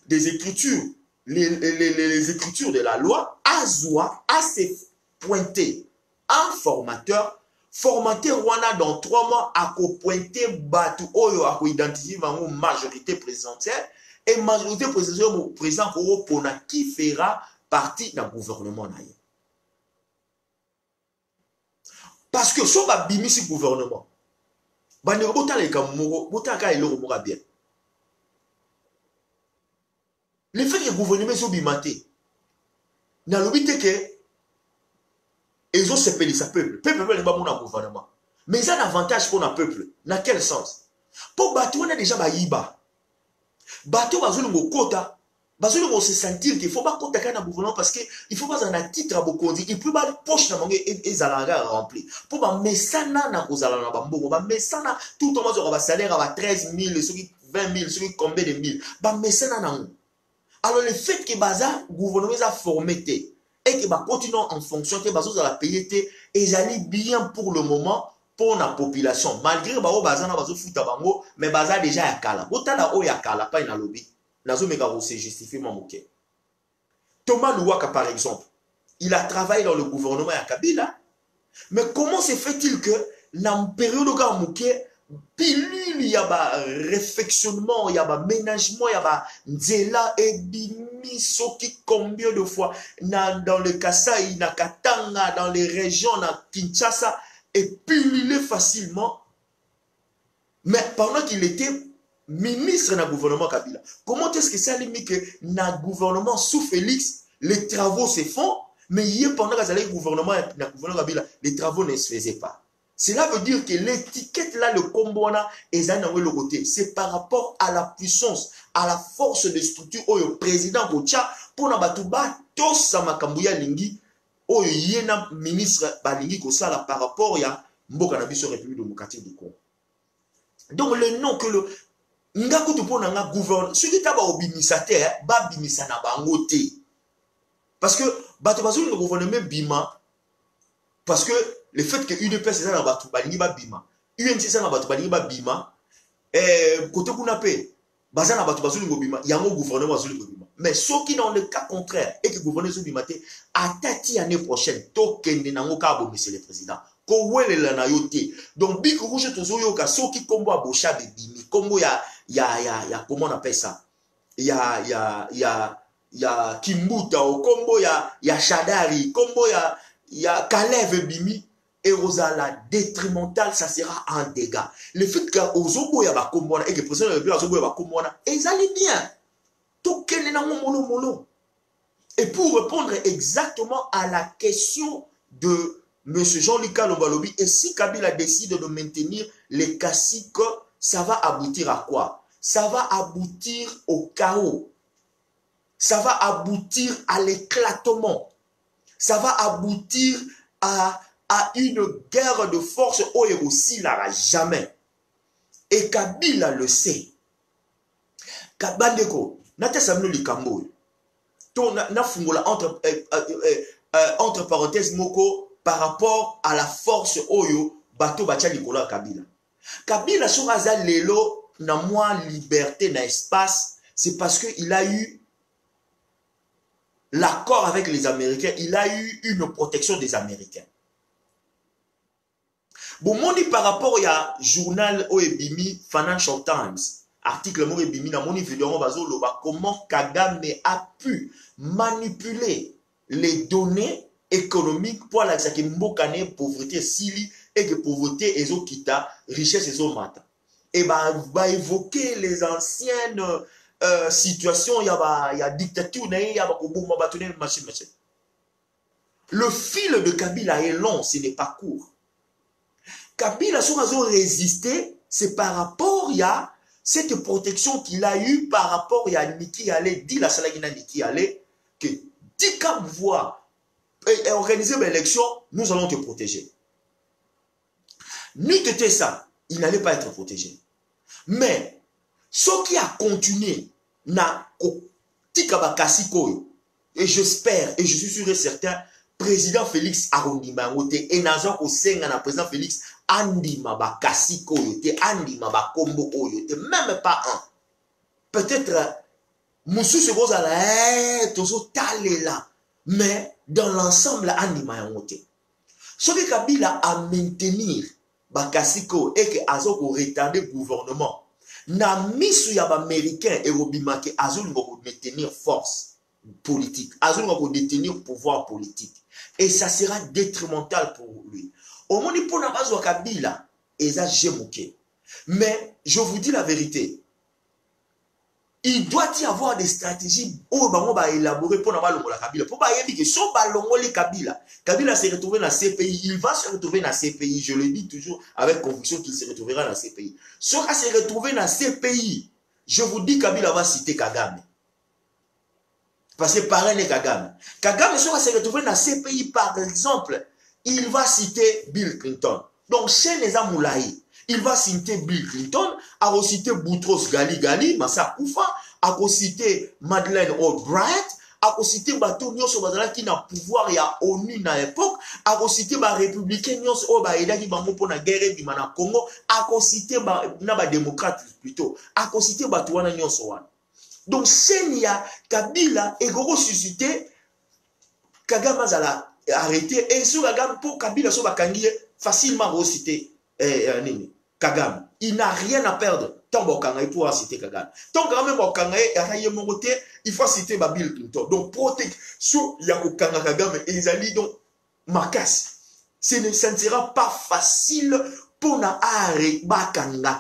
des écritures, les écritures de la loi, à se pointer un formateur wana dans 3 mois, à pointer Batu Oyo, à identifier une majorité présidentielle, et majorité présidentielle, président Pona qui fera partie d'un gouvernement naïf. Parce que si on va bimi ce gouvernement, le fait que le gouvernement soit bimaté, n'a l'obité que ils ont séparé sa peuple. Peuple n'est pas mon gouvernement. Mais il y a un avantage pour le peuple. Dans quel sens? Pour Batou, on a déjà Baïba. Batou, on a un quota. On se sentir qu'il ne faut pas contacter un gouvernement parce qu'il ne faut pas un titre à Bokondi. Il peut pas poche na mangue et zalaga rempli. Pour ba mesana na kozala na bambongo, ba mesana tout le monde aura salaire à 13 000, ceux qui 20 000, sur combien de mille. Bah, mais c'est nan. Alors, le fait que le gouvernement a formé et que continue en fonction, que bazo la payer et j'allais bien pour le moment pour la population. Malgré que bazo na bazo futa bango, mais baza déjà yakala. Botala o yakala pas ina lobby. Nazo mega se justifie mamuke. Thomas Louaka par exemple, il a travaillé dans le gouvernement à Kabila. Mais comment se fait-il que dans la période où pilule, il y a un réfectionnement, il y a un ménagement, il y a un nzela et bimi soki combien de fois dans le Kasaï, dans Katanga, dans les régions, dans Kinshasa, et pilulé facilement. Mais pendant qu'il était ministre dans le gouvernement Kabila, comment est-ce que ça limite que dans le gouvernement sous Félix, les travaux se font, mais hier pendant que le gouvernement Kabila, les travaux ne se faisaient pas. Cela veut dire que l'étiquette là, le combo là, c'est par rapport à la puissance, à la force de structure où le président Bocha, pour na batuba, tous sa makambuya lingi, où yena ministre balingi kosala par rapport à Mboka na biso République démocratique du Congo. Donc le nom que le nga kutu pona nga gouverne, ce qui taba obimisate, ba bimisa na bangote. Parce que bato bazou le gouvernement bima, parce que le fait que UDP c'est ça na bato balingi ba bima, UNC c'est ça na bato balingi ba bima, côté kuna pe, baza na bato bazou le bima, yango gouvernement bazou le bima. Mais ce qui dans le cas contraire et que gouvernement bazou bima te, atati année prochaine, tokende nango ka bo monsieur le président. Donc, big rouge tozo yoka soki kombo abosha bebimi kombo ya comment on appelle ça, ya Kimbuta o kombo ya Shadari kombo ya Kalev bimi et Rosala détrimental, ça sera un dégât. Le fait que ozobo ya ba kombo et que président de la ozobo ya ba kombo ils allaient bien to kene na mono. Et pour répondre exactement à la question de Monsieur Jean-Luc Kalomba-Lobi, et si Kabila décide de maintenir les caciques, ça va aboutir à quoi? Ça va aboutir au chaos. Ça va aboutir à l'éclatement. Ça va aboutir à une guerre de force où il aussi n'aura jamais. Et Kabila le sait. Kabandeko, nata samno likambo. Na fungola entre parenthèses moko. Par rapport à la force oyo bato bacha likola Kabila. Kabila sur aza lelo na moins liberté na espace, c'est parce que il a eu l'accord avec les Américains, il a eu une protection des Américains. Bon moni par rapport à journal Oebimi Financial Times, article mo Ebimi na moni vidéo bazo loba comment Kagame a pu manipuler les données économique pour la que pauvreté sili et que pauvreté et kita richesse et mata et va évoquer les anciennes situations, il y a dictature, il y a machin. Le fil de Kabila est long, ce n'est pas court. Kabila sur résisté, c'est par rapport à cette protection qu'il a eue par rapport à Niki Ale, dit la Salagina Niki Ale, que dès qu'on voit et organiser l'élection, nous allons te protéger. N'eût été ça, il n'allait pas être protégé. Mais, ce qui a continué, et j'espère, et je suis sûr et certain, président Félix Arondima et Nazan Osenga na président Félix Andima ba Kasiko yote, Andima ba Kombo yote, même pas un. Peut-être, Moussou se pose à la tozo talela. Mais dans l'ensemble, Andima yote. Ce que Kabila a maintenir Bakasiko et que Azoko retarder le gouvernement, na misu ya américain et Robimake Azul va maintenir force politique, Azul va détenir pouvoir politique. Et ça sera détrimental pour lui. Au moins, pour la base de Kabila, Eza Jemoké. Mais je vous dis la vérité. Il doit y avoir des stratégies où on va élaborer pour la Kabila. Pour pas dire que si on va Kabila, Kabila s'est retrouvé dans CPI, il va se retrouver dans CPI. Je le dis toujours avec conviction qu'il se retrouvera dans CPI. Si on va se retrouver dans CPI, je vous dis Kabila va citer Kagame. Parce que pareil n'est Kagame. Kagame, si on va se retrouver dans CPI, par exemple, il va citer Bill Clinton. Donc, chez les Amoulaï, Il va citer Bill Clinton, a citer Boutros Ghali Ghali, Massa Koufa, a citer Madeleine Albright, a cité bateau nyonso bazala qui na pouvoir ya ONU na époque, a cité ba républicain nyonso o ba eda ki bango pona guerre bi na Congo, a cité ba na ba démocrate plutôt, a cité bato wana nyonso wana. Donc Senia Kabila et goko suscité Kagame azala arrêté et sur Kagame pour Kabila so bakangi facilement reciter Kagame. Il n'a rien à perdre. Tant qu'il faut citer Kagame. Tant que il faut citer Bill Clinton. Donc, protection, il y a Kagame et ils allaient donc Marcas. Ça ne sera pas facile pour arrêter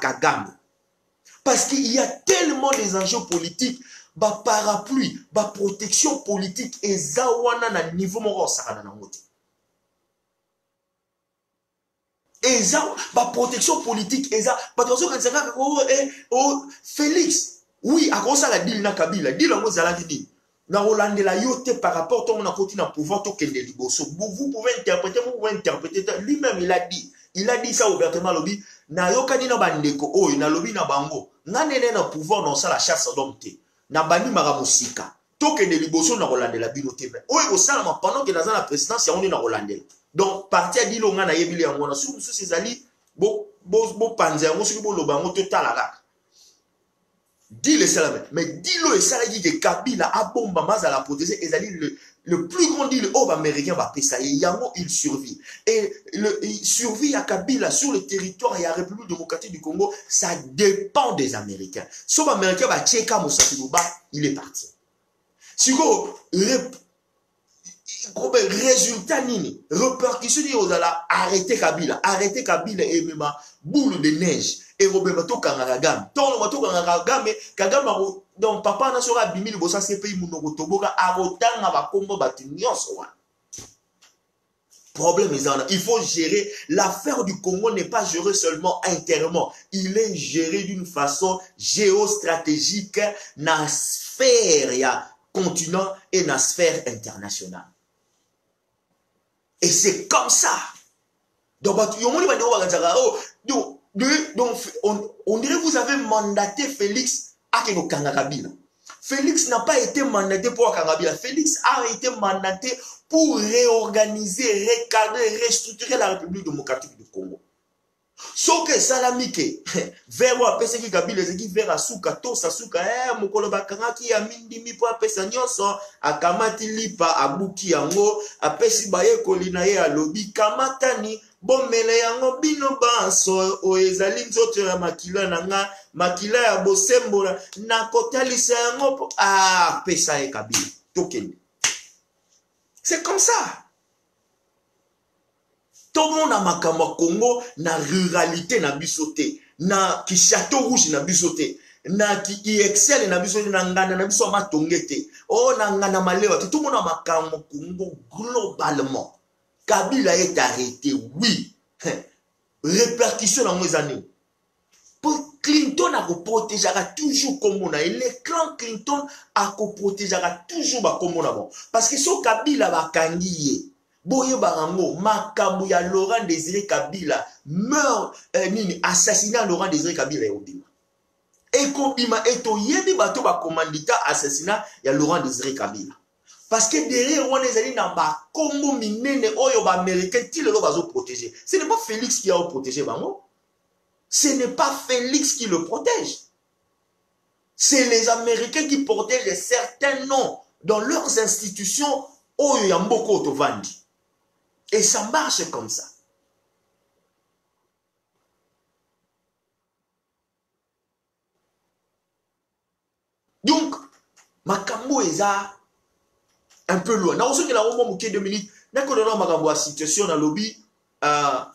Kagame. Parce qu'il y a tellement des enjeux politiques, parapluie, protection politique et zawana na niveau moro sakana na ngote. Et ça, protection politique, et ça, Félix, oui, à cause de la deal na Kabila, deal en gros, na Hollande la yote par rapport à na pouvoir token de liboso. Vous pouvez interpréter, lui-même il a dit ça ouvertement lobby, na yokani na bandeko, oh, na lobby na bango, na nene na pouvoir dans ça la chasse d'homme na bani maramusika, token de liboso na Hollande la binote, oh, et ça, pendant que dans la présidence, on est na Hollande. Donc, parti à dire na yebili en mona sous ces ali bo panzer mo sous bo lobango total ala. Dis le salam, mais dis-le et ça dit que Kabila a bomba mas à la protéger et ali le plus grand deal américain va pesa et yango il survit. Et il survit à Kabila sur le territoire et à la République démocratique du Congo, ça dépend des Américains. Sauf américain va checker Moussatilouba, il est parti. Si vous résultat nini, répercussion ni ozala arrêter Kabila et même boule de neige et Roberto Kangagam. Tant le Kangagam Kagame donc papa na sera bimi le bossa CPI munoko toboka arotanga ba kombo batunyoso wa. Problème il faut gérer l'affaire du Congo n'est pas gérée seulement internement, il est géré d'une façon géostratégique na sphère ya continent et na sphère internationale. Et c'est comme ça. Donc, on dirait que vous avez mandaté Félix à Kabila. Félix n'a pas été mandaté pour Kabila. Félix a été mandaté pour réorganiser, recadrer, restructurer la République démocratique du Congo. Sauf que Salamike, vers moi, pesa qui Kabila, qui vers Asuka, Tosa Suka, Mokolo Bakanga qui a mindimi pour pesa nyonso, akamati lipa, abuki yango, apesi baye kolinaye alobi, kamatani, bomele yango bino banso, oezali nzoto ya makila nanga, makila ya bosembola, na kotalisa yango, pesa e Kabila, tokende. C'est comme ça. Tout le monde a makama Congo na ruralité na bisoté, na ki château rouge na bisoté, na ki excel na bisoté na ngana na biso matongete. Oh na ngana malewa, tout le monde a makama Congo globalement. Kabila est arrêté, oui. Répercussion dans mes années. Pour Clinton a protégé toujours comme on a. Et le clan Clinton a protégé toujours comme on a. Parce que ce Kabila va kangiye. Boye Barango, Makambu ya Laurent Désiré Kabila, meurt, assassinat Laurent Désiré Kabila et Obima. Et Kobima est au yébi bateau ba commandita assassinat ya Laurent Désiré Kabila. Parce que derrière, on est allé dans ba Congo minene oyo ba américain, qui le bazo protégé. Ce n'est pas Félix qui a protégé Bango. Ce n'est pas Félix qui le protège. C'est les Américains qui protègent certains noms dans leurs institutions oyo ya mboko tovandi. Et ça marche comme ça. Donc, Makambo est un peu loin. Dans ce que la Romo Mouké 2 minutes, n'a qu'on a Makambo à situation dans le lobby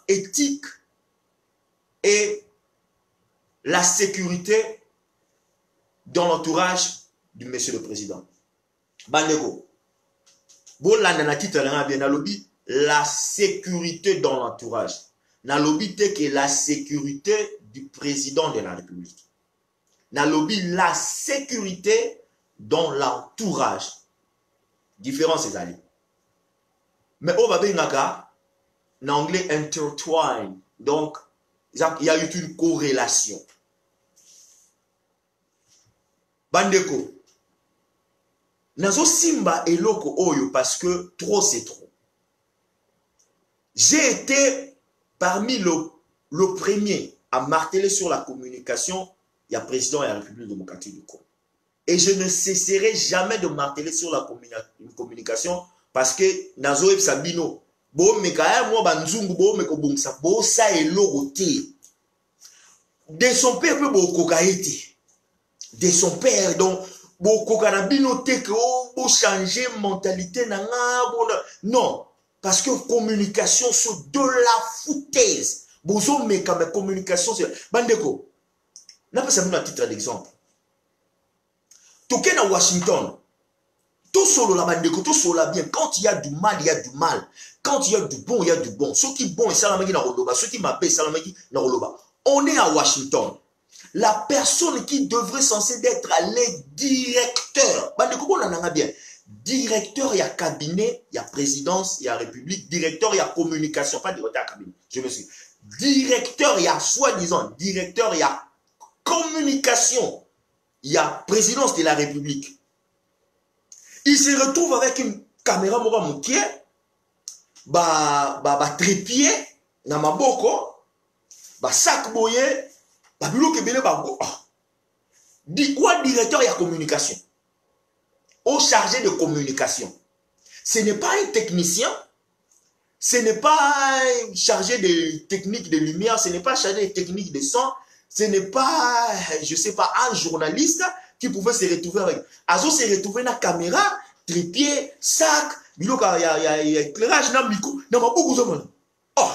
éthique et la sécurité dans l'entourage du monsieur le président. Bandego. Bon, là, dans la titre, bien dans le lobby. La sécurité dans l'entourage. Na lobby que la sécurité du président de la République. Na lobby la sécurité dans l'entourage. Différence c'est allé. Mais on va bien en anglais intertwine. Donc il y a eu une corrélation. Bandeko, nazo simba eloko oyo parce que trop c'est trop. J'ai été parmi le premier à marteler sur la communication, il y a président de la République démocratique du Congo. Et je ne cesserai jamais de marteler sur la communication parce que nazo et sabino bo mekaya mo banzungu bo meko bungsa bo sa eloko te. De son père peut beaucoup kaiti. De son père donc beaucoup kanabino te que bo changer mentalité nanga non parce que communication c'est de la foutaise. Bozo meka mais communication c'est bandeko. N'a pas ça un titre d'exemple. Toké na Washington. Tout solo la bandeko, tout solo bien. Quand il y a du mal, il y a du mal. Quand il y a du bon, il y a du bon. Ceux qui bon et salamaki na roloba, ceux qui m'appellent salamaki na roloba. On est à Washington. La personne qui devrait censé être les directeurs. Bandeko bon nanga bien. Directeur, il y a cabinet, il y a présidence, il y a république. Directeur, il y a communication. Pas directeur, il y a cabinet. Je me suis. Directeur, il y a soi-disant. Directeur, il y a communication. Il y a présidence de la République. Il se retrouve avec une caméra mora moukié, trépied, na maboko, sac boye, bilo kebele go. Dit quoi directeur, il y a communication. Au chargé de communication. Ce n'est pas un technicien, ce n'est pas chargé de technique de lumière, ce n'est pas chargé de technique de son, ce n'est pas, je sais pas, un journaliste qui pouvait se retrouver avec. Azo se retrouver dans la caméra, trépied, sac, il y a éclairage, dans le micro, dans ma boucle de monde. Oh!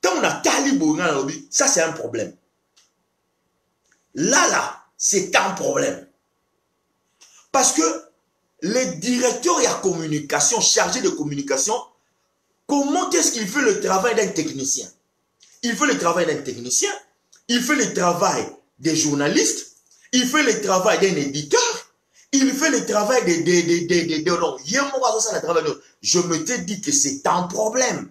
Quand on a talibou dans le lobby, ça c'est un problème. Là, c'est un problème. Parce que les directeurs et la communication, chargés de communication, comment est-ce qu'il fait le travail d'un technicien? Il fait le travail d'un technicien, il fait le travail des journalistes, il fait le travail d'un éditeur, il fait le travail non. Je me t'ai dit que c'est un problème.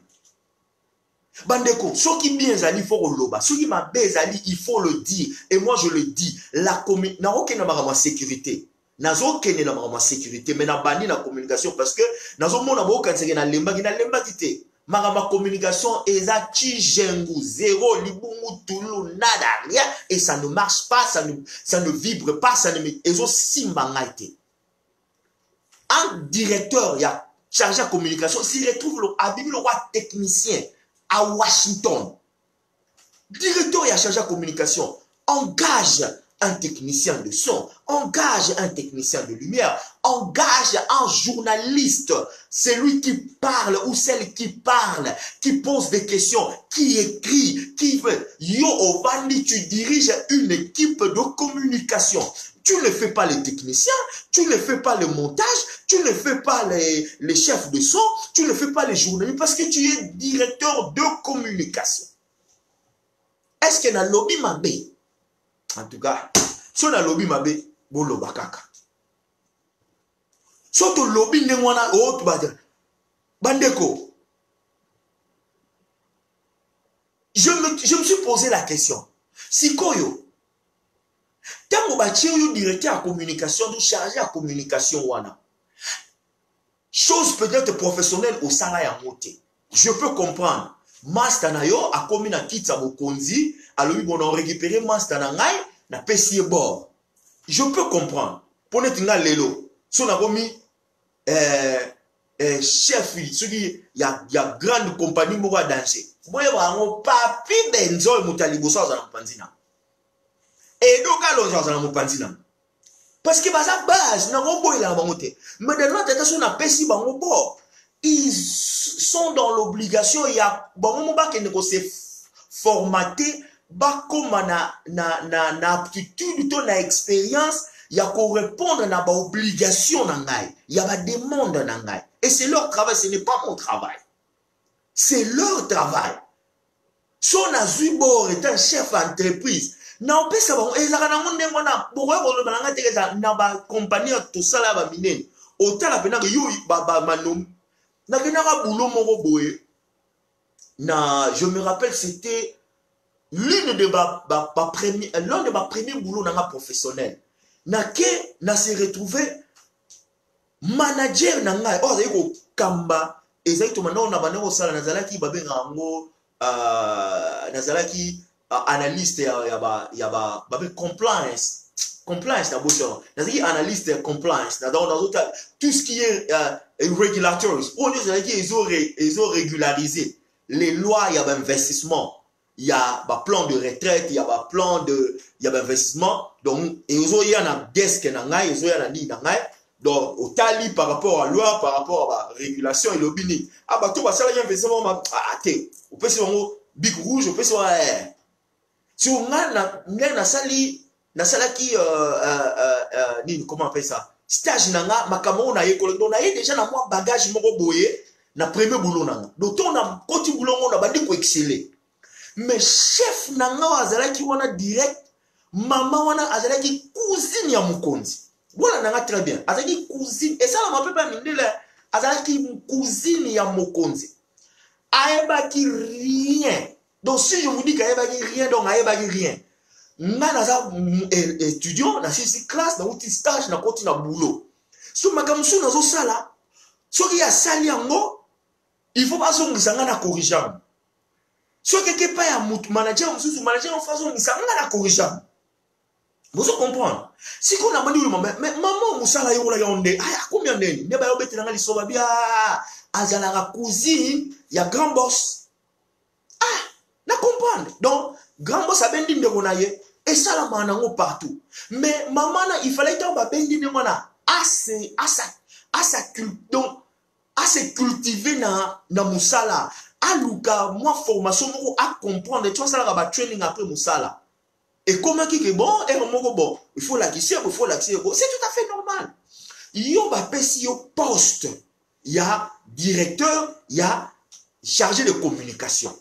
Bandeko, ceux qui bien zali, il faut le loba. Ceux qui m'a bien zali, il faut le dire. Et moi, je le dis. La communication, n'a aucune sécurité. N'a aucune sécurité. Mais n'a banni la communication parce que n'a aucune sécurité. Ma communication est à Tijengu, zéro, libungu, toulou, nada, rien, et ça ne marche pas, ça ne vibre pas, ça ne met, et aussi mangaité. Un directeur, il y a chargé de communication, s'il retrouve le roi technicien à Washington, directeur, il y a chargé de communication, engage un technicien de son, engage un technicien de lumière, engage un journaliste, celui qui parle ou celle qui parle, qui pose des questions, qui écrit, qui veut. Yo Ovani, tu diriges une équipe de communication. Tu ne fais pas les techniciens, tu ne fais pas le montage, tu ne fais pas les chefs de son, tu ne fais pas les journalistes parce que tu es directeur de communication. Est-ce qu'il y a un lobby mabé? En tout cas, si on a lobby mabé, bon loba kaka. Si on a lobby n'engwana autre bandeko. Je me suis posé la question. Si koyo, tant que bâti yo directeur à communication, du chargé à communication wana. Chose peut-être professionnelle au salaire à monter. Je peux comprendre. Master na yo a komi na kitsa bokonzi, alors bon on récupérer master na ngai na pesier bord. Je peux comprendre. Pour n'être nga lelo, son a komi chef, ceux qui y a grande compagnie moko danser. Boye ba ngo papi benzo mutalibo sa za mpanzina. Et donc alors za na mpanzina. Parce que baza base na ngo boye la bangote. Mais de l'autre côté son a pesi bango bord. Ils sont dans l'obligation, il y a bon moment qui ne se formater, comme na aptitude, na expérience, il y a qu'on répondre à la obligation il y a la demande et c'est leur travail, ce n'est pas mon travail. C'est leur travail. Son azubor est un chef d'entreprise. Non, pas ça. Et ça na monde ngona pourquoi on balanga teka na ba compagnie tout ça là ba minene. Autant la pena que yo ba manom. Je me rappelle, c'était l'un de ma premiers boulot professionnel. Na se retrouvé manager na ngai. Oh, zeko kamba. Exactement, non, on a banné au sala nazalaki babenga ngo nazalaki analyste ya compliance na bocho. Nazalaki analyste compliance dans tout ce qui est regulators. On dit ils ont régularisé les lois, il y a investissement. Il y a un plan de retraite, il y a un plan de investissement. Donc, ils ont un desk, ils ont un nid. Donc, au tali par rapport à la loi, par rapport à la régulation et l'obéni. Ah, bah, tout va ça, il y a un investissement. Ah, t'es, on peut se voir big rouge, on peut se voir. Si on a un sali, comment on appelle ça? Stage nanga, ma caméra, on a déjà un bagage, mon boye, na premier boulot nanga. Donc, on a un petit boulot, on a bandé pour exceller. Mais chef nanga azalaki wana direct maman wana azalaki cousine ya mukonzi. Voilà nanga très bien. Azalaki cousine et ça la m'appelle pas mindele azalaki cousine ya mukonzi. Aebaki rien. Donc si je vous dis qu'aebaki rien donc aebaki rien. Nga naza étudiant na sisi classe na outil stage na koti na boulot. So makamsu nazo sala. Soki ya sali yango il faut pas zongisa nga na corrigeant. Si quelqu'un pas un manager, manager en façon de ça, on a corrigé. Vous comprenez? Si on a dit mais maman, Moussala yola yonde, ah combien d'années? Ne ba yobete nanga lisoba bia, azala la cousine, ya grand boss. Ah, na comprendre. Donc grand boss a bendi de gonaye et ça la manango partout. Mais maman il fallait que ba bendi de mona assez cultiver na Moussala. Aluka, moi, formation, à comprendre, tu vois, ça va training après Moussala. Et comment qui est bon, et bon, il faut l'acquérir, c'est tout à fait normal. Il y a un poste, il y a directeur, il y a chargé de communication.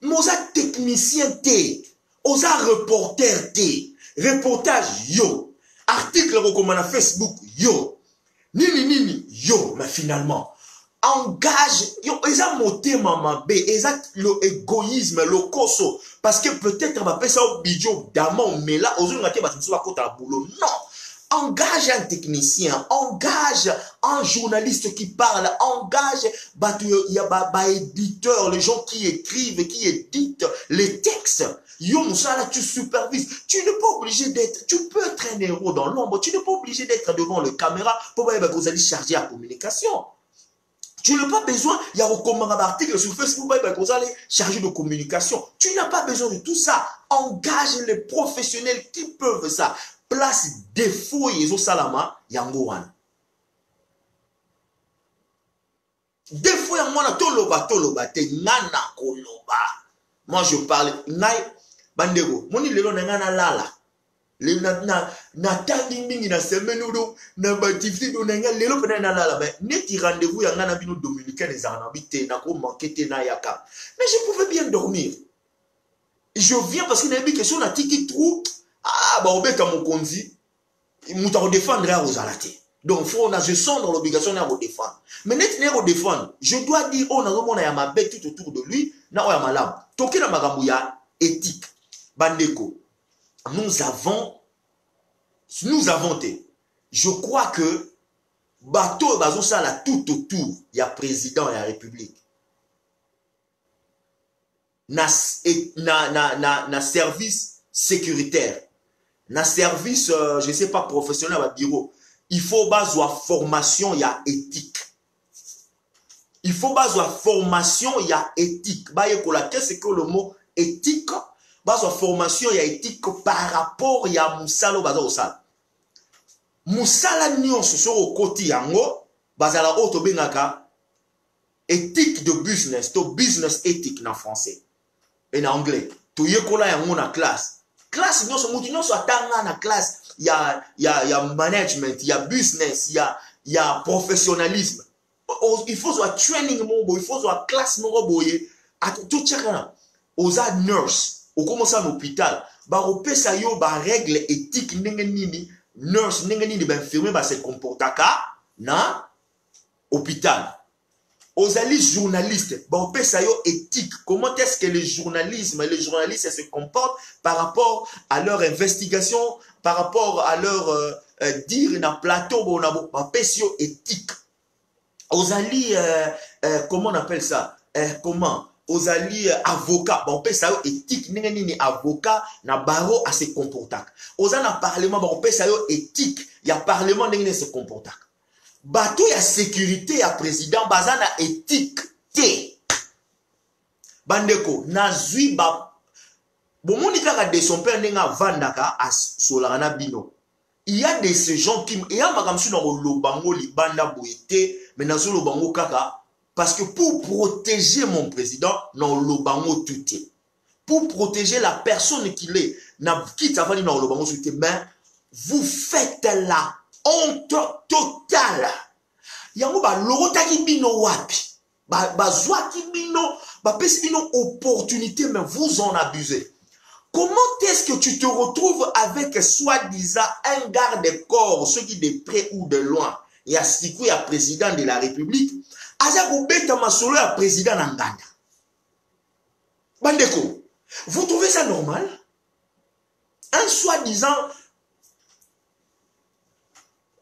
Mais on a technicien T, on a reporter T, reportage yo, article recommandé Facebook yo, nini yo, mais finalement, engage, ils ont monté maman B, ils ont l'égoïsme, le coso, parce que peut-être on va faire ça au bidjo d'amant, mais là, aux autres, on va côté à boulot. Non, engage un technicien, engage un journaliste qui parle, engage éditeur, les gens qui écrivent, qui éditent les textes. Yo, ça là, tu supervises. Tu n'es pas obligé d'être, tu peux être un héros dans l'ombre, tu n'es pas obligé d'être devant la caméra pour que vous allez charger la communication. Tu n'as pas besoin, il y a un article sur Facebook, vous allez charger de communication. Tu n'as pas besoin de tout ça. Engage les professionnels qui peuvent ça. Place défaut, ils ont salama, yangoan. Défaut, yangoan, toloba, te nana koloba. Moi, je parle, nai, bandego, moni lelo nana lala. Na tangi mingi na semaine ou na batifti do nga lelo pena na la mais neti rendez-vous ya ngana bino dominicain les anabité na ko manquer na yaka mais je pouvais bien dormir je viens parce que na bi question na tiki trou ah ba obeta mon konzi muta ko défendre à ozalate donc faut na je sens dans l'obligation na ko défendre mais neti na ko défendre je dois dire on a mona ya mabe tout autour de lui na o ya malamu toki na makambo ya éthique bandeko. Nous avons je crois que bateau bazo ça là tout autour il y a président et la république na service sécuritaire na service je sais pas professionnel à bureau il faut bazo formation il y a éthique il faut bazo formation il y a éthique ba yekola qu'est-ce que le mot éthique bazo formation ya éthique par rapport ya musalo bazo sala musala nyonso soko koti yango bazala auto bengaka éthique de business to business éthique na français et en anglais to yekola yango na classe nyonso mutu nyonso atanga na classe ya management ya business ya professionnalisme il faut soit training mo il faut soit classe mo boye à tout chacun aux nurse au commencer à l'hôpital, bah opesa yo ba règle éthique ndenge nini nurse ndenge nini ba infirmier ba se comporta ka na hôpital. ozali journaliste, bon, ça yo éthique. Comment est-ce que le journalisme et les journalistes se comportent par rapport à leur investigation, par rapport à leur dire na plateau, bon, yo éthique. Ozali, comment on appelle ça? Comment? Ozali avocat, bon, ça yo éthique, ni avocat, na barreau à se comporter. Ozali na parlement, bon, ça yo éthique, il y a parlement ni se comporter. Bateau ya sécurité ya président bazana éthique té bandeko nazui ba bomoni kaka de son père nenga vandaka asolana bino. Il y a de ces gens qui et ya makamsu na lobango libanda boité mais nazo lobango kaka parce que pour protéger mon président non lobango tout est pour protéger la personne qu'il est na quitte avant na lobango tout est mais vous faites la honte totale. Yango ba lorotaki bino wapi. Ba zwaki bino, ba pesi bino opportunité mais vous en abusez. Comment est-ce que tu te retrouves avec soi-disant un garde-corps, ceux qui de près ou de loin, il y a Sikou, il y a président de la République, aza kobeta masolo ya président Nganda. Bandeko, vous trouvez ça normal? Un soi-disant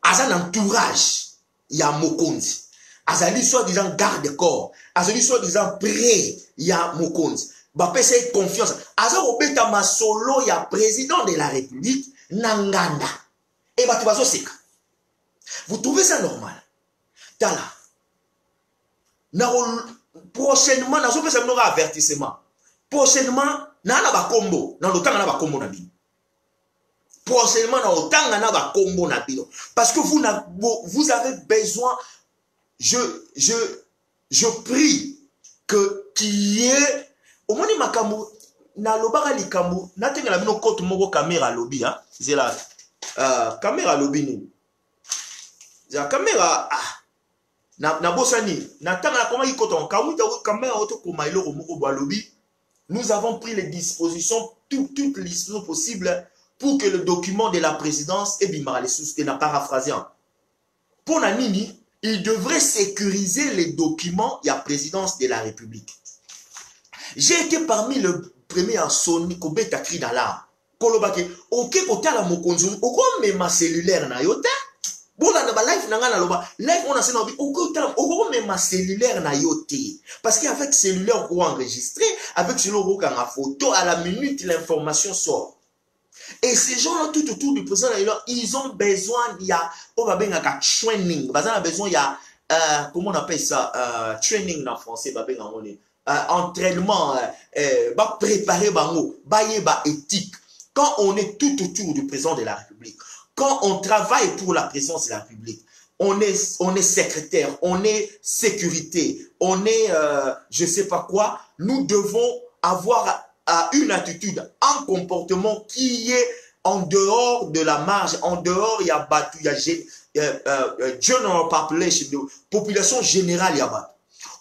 Azan entourage, il y a Mokonzi. Azali soi-disant garde-corps. Azali soi-disant prêt, il y a Mokonzi. Bapé c'est confiance. Azan obeta masolo, il y a président de la République, Nanganda. Et Batubazo Seka. Vous trouvez ça normal? Tala. Prochainement, n'a pas un avertissement. Prochainement, n'a pas combo. Dans le temps, n'a pas combo na bi. Prochainement, parce que vous avez besoin, je prie que qu'il y ait au moins makamu na lobaka likamu na tenga la bino kote moko caméra lobby hein c'est la caméra lobby ni la caméra na bosani na tanga na koma ikoto kamuta caméra auto koma iloko moko ba lobby. Nous avons pris les dispositions toutes les dispositions possibles pour que le document de la présidence et Bimara n'a pas paraphrasé. Pour Nanini, il devrait sécuriser les documents de la présidence de la République. J'ai été parmi le premier à sonner Kobeta cri d'alarme. Kolobake, ok, kota la mokonzo, oko me ma cellulaire na yote. Bon là na live nanga na loba, live on a sena obi, oko me ma cellulaire na yote. Parce qu'avec cellulaire on peut enregistrer, avec cellulaire on peut prendre photo à la minute l'information sort. Et ces gens-là, tout autour du président, ils ont besoin, il y a, on va bien training, ils ont besoin, il y a, comment on appelle ça, training en français, entraînement, préparer, éthique. Quand on est tout autour du président de la République, quand on travaille pour la présidence de la République, on est secrétaire, on est sécurité, on est, je sais pas quoi, nous devons avoir une attitude, un comportement qui est en dehors de la marge, en dehors, il y a battu, il y a general population, population générale, il y a battu.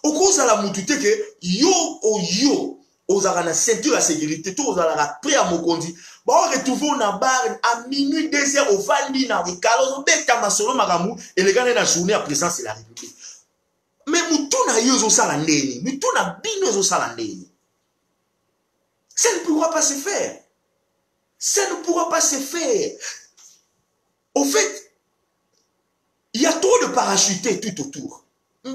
Au cause de la moutute que yo, aux arana ceinture à sécurité, tout aux arana prêt à Mokondi, bon, retrouver na bar à minuit, 2 heures, au Fandi, na Ricalo, bêta masolo magamu, et les gars, la journée à présence de la République. Mais moutou na yo zo salandeni, moutou na bino zo salandeni. Ça ne pourra pas se faire. Ça ne pourra pas se faire. Au fait, il y a trop de parachutés tout autour. Il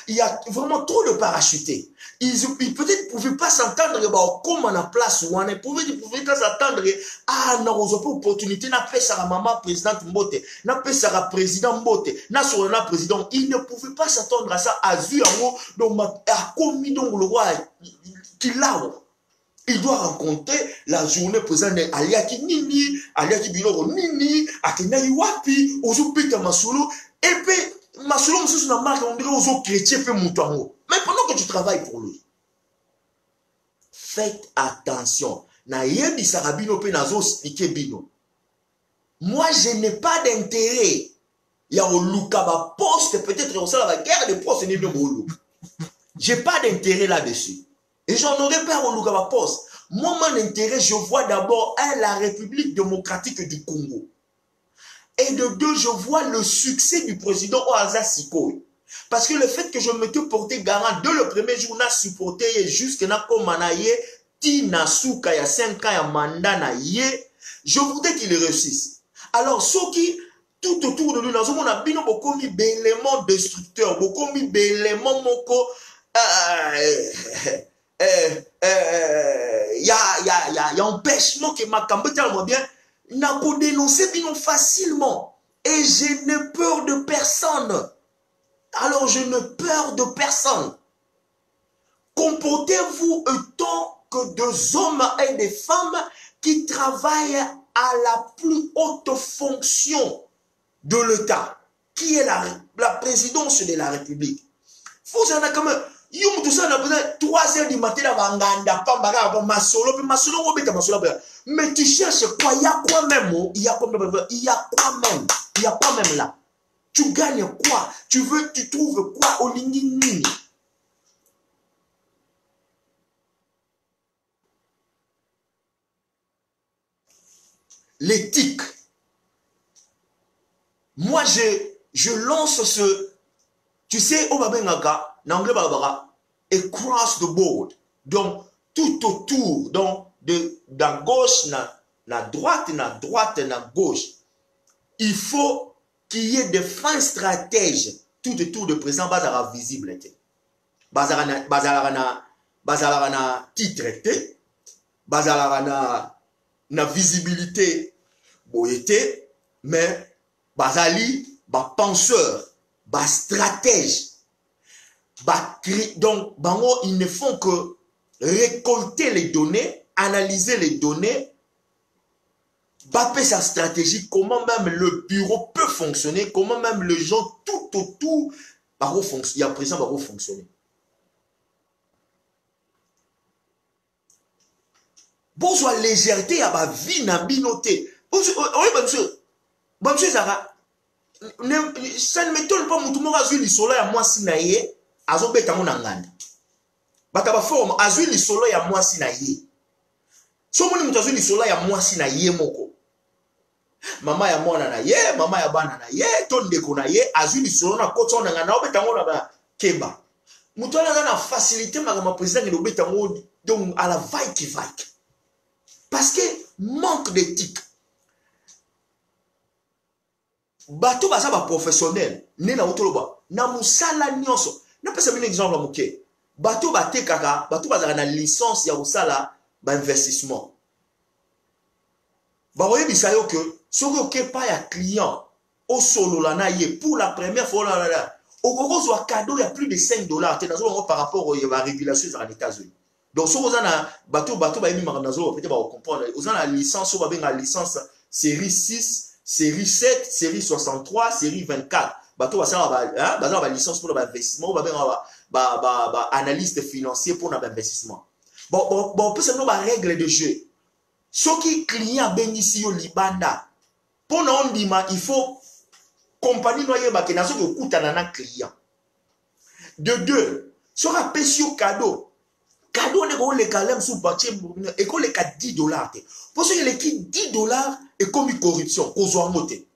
y a vraiment trop de parachutés. Ils peut-être ne pouvaient pas s'entendre comme on a place où on est. Ils pouvaient pas s'entendre. Ah, non, on n'a pas opportunité. N'a pas ça maman présidente Mbote. N'a pas ça président Mbote. N'a pas président. Ils ne pouvaient pas s'attendre à ça. À vu en haut. Donc, à commis donc le roi qu'il a. Il doit rencontrer la journée présente Aliaki Nini, Aliaki Biloro Nini, Akenayi Wapi, Ozo Pita Masolo, et puis Masolo Moussou n'a marqué, on dirait Ozo chrétien fait Moutango. Mais pendant que tu travailles pour lui, faites attention. Na yebi sarabino pe nazo expliquer bino. Moi, je n'ai pas d'intérêt. Il y a au Lukaba poste, peut-être au sein de la guerre de poste, n'est pas au j'ai pas d'intérêt là-dessus. Et j'en aurais pas au Lukaba poste. Moi, mon intérêt, je vois d'abord la République démocratique du Congo. Et de deux, je vois le succès du président Oaza Sikoy. Parce que le fait que je me te porté garant de le premier jour, n'a supporté jusqu'à na komanaye, ti na souka ya 5 ans ya mandat na ye, je voudrais qu'il réussisse. Alors, ceux qui, tout autour de nous, dans ce monde, a beaucoup mis d'éléments destructeurs, beaucoup mis d'éléments moko, y a empêchement que ma cambe tellement bien, n'a pas dénoncé bien facilement. Et je n'ai peur de personne. Alors, je n'ai peur de personne. Comportez-vous autant que des hommes et des femmes qui travaillent à la plus haute fonction de l'État, qui est la présidence de la République. Vous en avez quand même, tout ça, on a besoin 3 heures du matin, mais tu cherches quoi? Il y a quoi même? Il y a quoi même? Il y a quoi même là? Tu gagnes quoi? Tu trouves quoi au Lingini? L'éthique. Moi, je lance ce, tu sais, au Babengaka, en anglais, across the board. Donc, tout autour, donc, dans gauche, na droite, na gauche. Il faut qu'il y ait des fins stratèges tout autour de présent, bazara visible. Bazara na titre, bazara na visibilité, boyete, mais bazali, penseur, stratège. Donc, ils ne font que récolter les données, analyser les données, sa stratégie, comment même le bureau peut fonctionner, comment même les gens tout autour, il y a présent, fonctionner. Bonjour, légèreté, à ma vie, n'a binoté. Oui, monsieur Zara, ça ne m'étonne pas, tout le monde a vu le soleil à moi si naïe, à zobé tamon anganda. Bataba forme, a vu le soleil à moi si naïe. Si on a vu le soleil à moi si naïe, moko. Mama ya mwana na ye, mama ya bana na ye, ton deko na ye, a vu le soleil na koto na ngana, obé tamon na ba keba. Moutola na facilité, ma président, il obé tamon, donc à la vaille qui vaille. Parce que manque d'éthique. Bato baza ba professionnel, ne na otoloba, na musala nyonso. Na pesa un exemple moké. Bato bate kaka, bato baza na licence ya musala ba investissement. Ba oye bisayo que soki oké pas ya client au solo la na ye pour la première fois là. Au soit cadeau il y a plus de $5 par rapport à la régulation aux États-Unis. Donc, si vous avez un bateau, peut-être comprendre. Vous avez la licence, vous avez la licence série 6, série 7, série 63, série 24. Bateau, vous avez la licence pour l'investissement, vous avez une analyste financier pour l'investissement. Bon, peut être une règle de jeu. Ceux qui client bénéficient au Libanda, pour nous, il faut compagnie noyée qui n'a pas de coût à un client. De deux, sur un pécio cadeau. Cadeau ne le calme sous bâti et qu'on les $10. Pour ceux qui les $10 et comme une corruption, qu'on soit monté.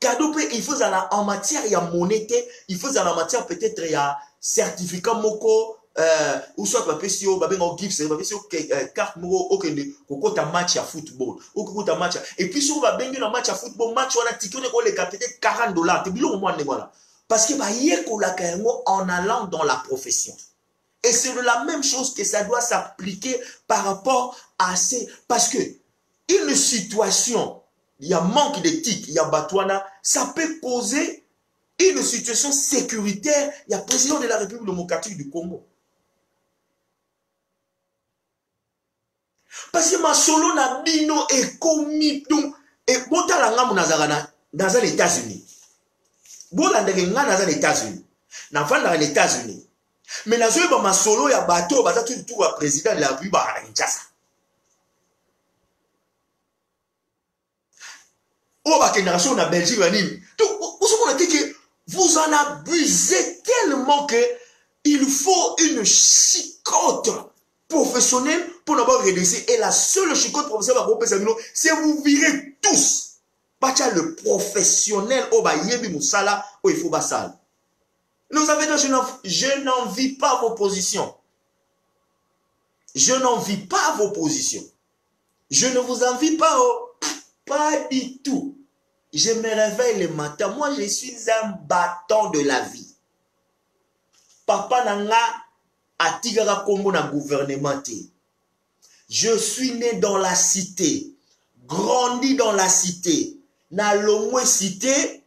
Cadeau il faut en matière il y a monnaie, il faut en matière peut-être il y a certificat moko ou soit papier sur babeno gift, papier sur carte moko okende ko ta match à football ou ko ta match et puis sur va bengi na match à football match on a ticket on les peut-être $40 te bilo moi ne voilà parce que ba yeko la kaengo en allant dans la profession. Et c'est la même chose que ça doit s'appliquer par rapport à ces... Parce que une situation, il y a manque d'éthique, il y a batouana, ça peut causer une situation sécuritaire. Il y a le président de la République démocratique du Congo. Parce que ma solo na bino est commis. Donc, et bon, t'as la gamme dans les États-Unis. Bon, la gamme dans les États-Unis. Dans les États-Unis. Mais la zone ma solo ya bateau baza tout à président de la République à Kinshasa. Oh ba génération na Belgique vanille. Donc vous en abusez tellement que il faut une chicotte professionnelle pour n'avoir redressé et la seule chicotte professionnelle c'est vous virez tous. Bacha le professionnel oh ba yebi musala oh il faut basal. Nous savez que je n'envie pas vos positions. Je n'envie pas vos positions. Je ne vous envie pas, oh, pas du tout. Je me réveille le matin. Moi, je suis un bâton de la vie. Papa nanga atigara kombo na gouvernement. Je suis né dans la cité, grandi dans la cité, na lomwe cité,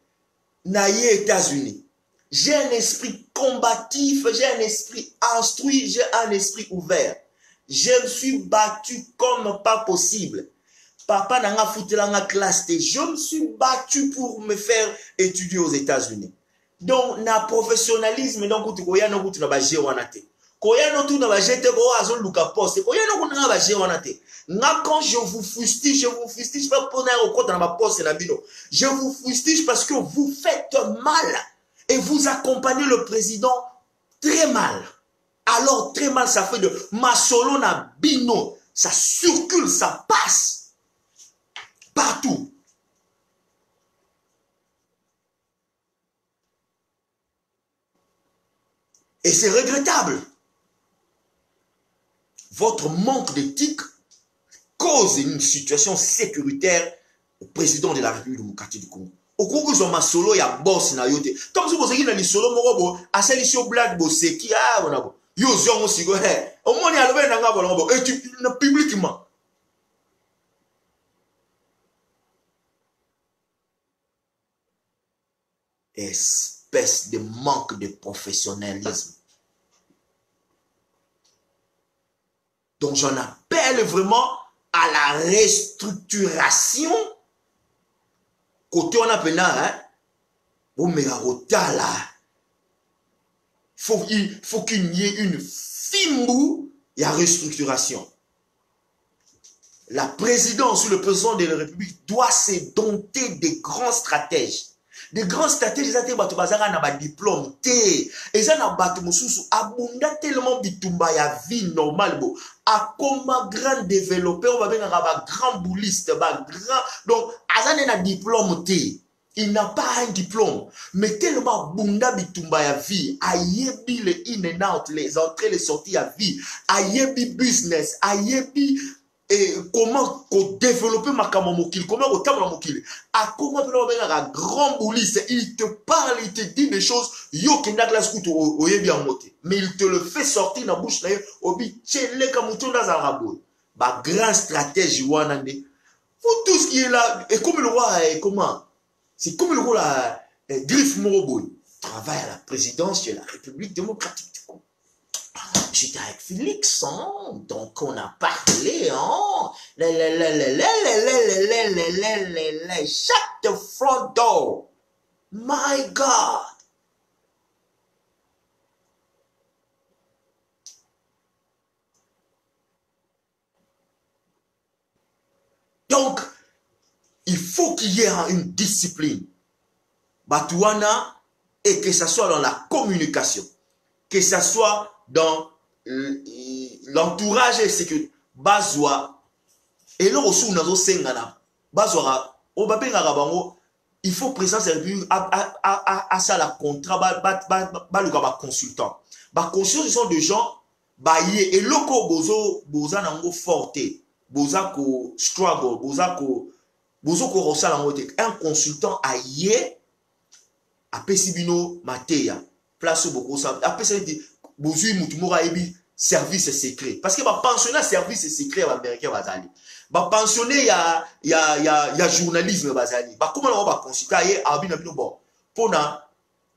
na ye États-Unis. J'ai un esprit combatif, j'ai un esprit instruit, j'ai un esprit ouvert. Je me suis battu comme pas possible. Papa n'a foutu la classe T. Je me suis battu pour me faire étudier aux États-Unis. Donc, na professionnalisme, donc, tu koya no kutu na baje wanate. Koya no tu na baje te ko azon luka poste. Koya no kutu na baje wanate. Nga quand je vous fustige pas pour na au na ma poste na bino. Je vous fustige parce que vous faites mal et vous accompagnez le président très mal. Alors, très mal, ça fait de masolo na bino. Ça circule, ça passe. Partout. Et c'est regrettable. Votre manque d'éthique cause une situation sécuritaire au président de la République démocratique du Congo. Au Congo, ils ont ma solo, il y a boss na yote. Tant que vous avez dit solo, morobo, à celle sur black bossé qui a, on a yo zong aussi go hey. Au moins il y a le ben nga bolongo et tu publiquement. Espèce de manque de professionnalisme. Donc j'en appelle vraiment à la restructuration. Côté on appelle là, vous me là. Il faut qu'il y ait une fimbou, il y a restructuration. La présidence ou le président de la République doit se doter des grands stratèges. Des grands stratèges, ils ont un diplôme. Ils ont abunda tellement bitumba ya vie normale. A comme grand développeur, on va bien un grand bouliste, grand. Donc, ils ont un diplôme. Il n'a pas un diplôme. Mais tellement bunda bitumba ya vie, ayebi le in and out, les entrées, les sorties à vie, ayebi business, ayebi et comment développer ma kamamokil, comment otamamokil. A comment un grand bouliste, il te parle, il te dit des choses, yo kenda la scout oyebi en moté. Mais il te le fait sortir dans la bouche, obi tchele kamuton dans un rabou. Ba grand stratège wanande. Vous tout ce qui est là, et comme le roi, comment? C'est comme le rôle à Griff Moroboy. Travaille à la présidence de la République démocratique du Congo. J'étais avec Félix, hein? Donc on a parlé, hein? Shut the front door. My God. Donc, il faut qu'il y ait une discipline. Batouana, et que ce soit dans la communication, que ce soit dans l'entourage et sécurité. Bazwa, et là aussi, on a sengana. Bazwa, il faut présence à ça la contrat, le consultant. Les consultants sont des gens, et loko boza nango forte, boza ko struggle, boza ko un consultant aïe a pesibino mateya place beaucoup ça a pesibino bozu mutumura ebi service secret parce que ba pensionnaire service secret américain bazali ba pensionnaire ya journalisme bazali ba comment on va consulter aïe abina bino bon pona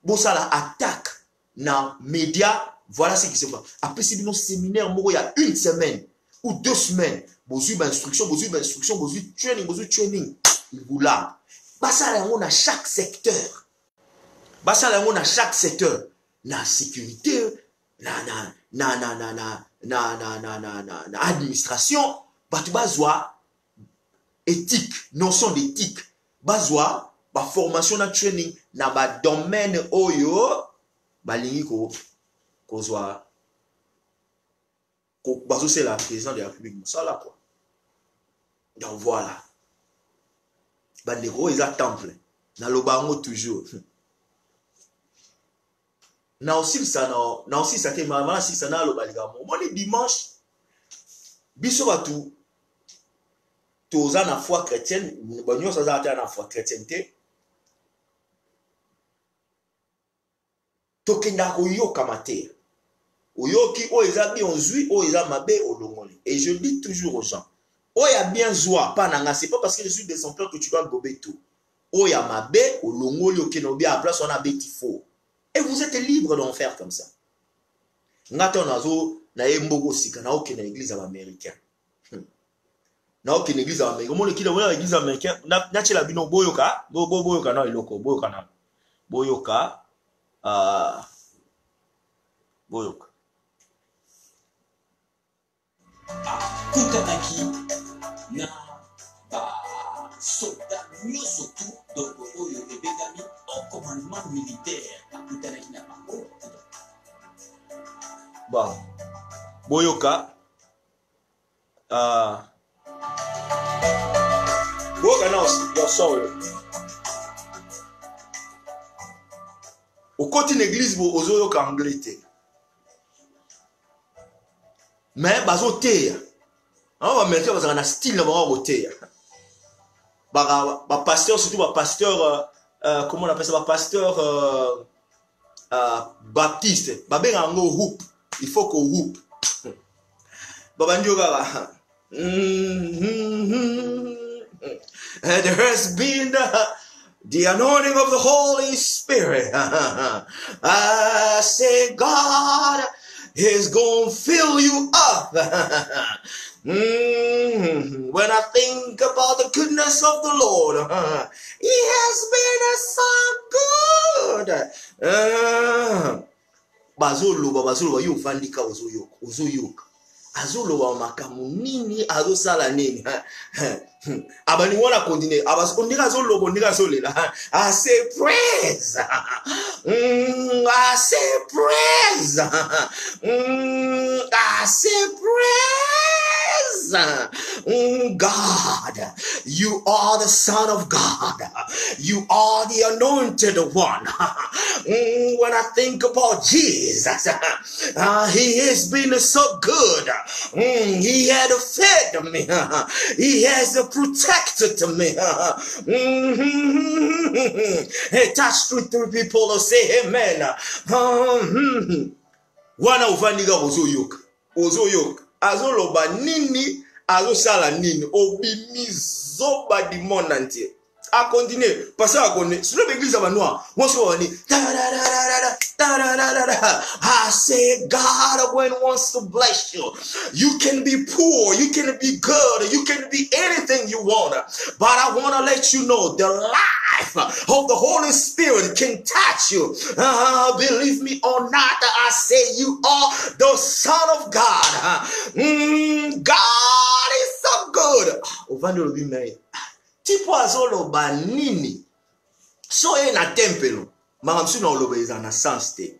bosala attaque na média voilà ce qui se passe a pesibino séminaire moko ya une semaine ou 2 semaines bozu instruction bozu training Boula. Basala on a chaque secteur. Basala on a chaque secteur. Na sécurité, na administration, batu bazwa éthique, notion d'éthique. Bazwa ba formation na training na ba domaine oyo balingi ko zwa ko bazo c'est la président de la République ça là quoi. Donc voilà. Bandeko ils a temple na lobango toujours na aussi ça te maman si ça na lo baligamo mon dimanche biso batu toza na foi chrétienne bonyo ça za ta na foi chrétienne te tokenda koyoka mate oyoki o eza bien ozui o eza mabe olongoli. Et je dis toujours aux gens, o ya bien joie pas nanga, c'est pas parce que je suis de son père que tu dois gober tout. O ya mabe olongoli okenobi à place on a beti faux. Et vous êtes libre d'en faire comme ça. Ngata nazo na embogo sika na okena église américaine. Na okena église américaine. Mo lekila wala église américaine na chela bino boyoka, boyoka na iloko, boyoka na. Boyoka boyoka. Kutanaki na ba soldat nyonso tu donc oyo ebengami au commandement militaire kutanaki na bango. Bon, boyoka boyoka na yo solo au côté de l'église bo ozoyoka anglais te. Mais bazo teya on va mettre dans un style na ba teya ba pasteur surtout ba pasteur comment on appelle ça ba pasteur baptiste ba benga ngo hoop il faut qu'on hoop baba njoka there has been the anointing of the Holy Spirit. I say God is going to fill you up. When I think about the goodness of the Lord, He has been so good. Bazolo yo vandika ozoyoka. Azolo wa makamu nini azosala nini. Abani wana continue abasondika zolo kondika solela. I say praise. I say praise. I say praise. God, you are the Son of God. You are the anointed one. When I think about Jesus, He has been so good. He had fed me. He has protected me. Hey, touch three people and say amen. Wana uvaniga ozoyoka. Ozoyoka. Azoloba nini, azosala nini. Obimizoba dimonante. A continuer. Parce à connaître. Sur l'église à Manoa. Moi, je I say God when wants to bless you. You can be poor. You can be good. You can be anything you want. But I want to let you know the life of the Holy Spirit can touch you. Believe me or not, I say you are the Son of God. God is so good. Tipo azolo banini so na tempelo maramsu na olobeza na sens te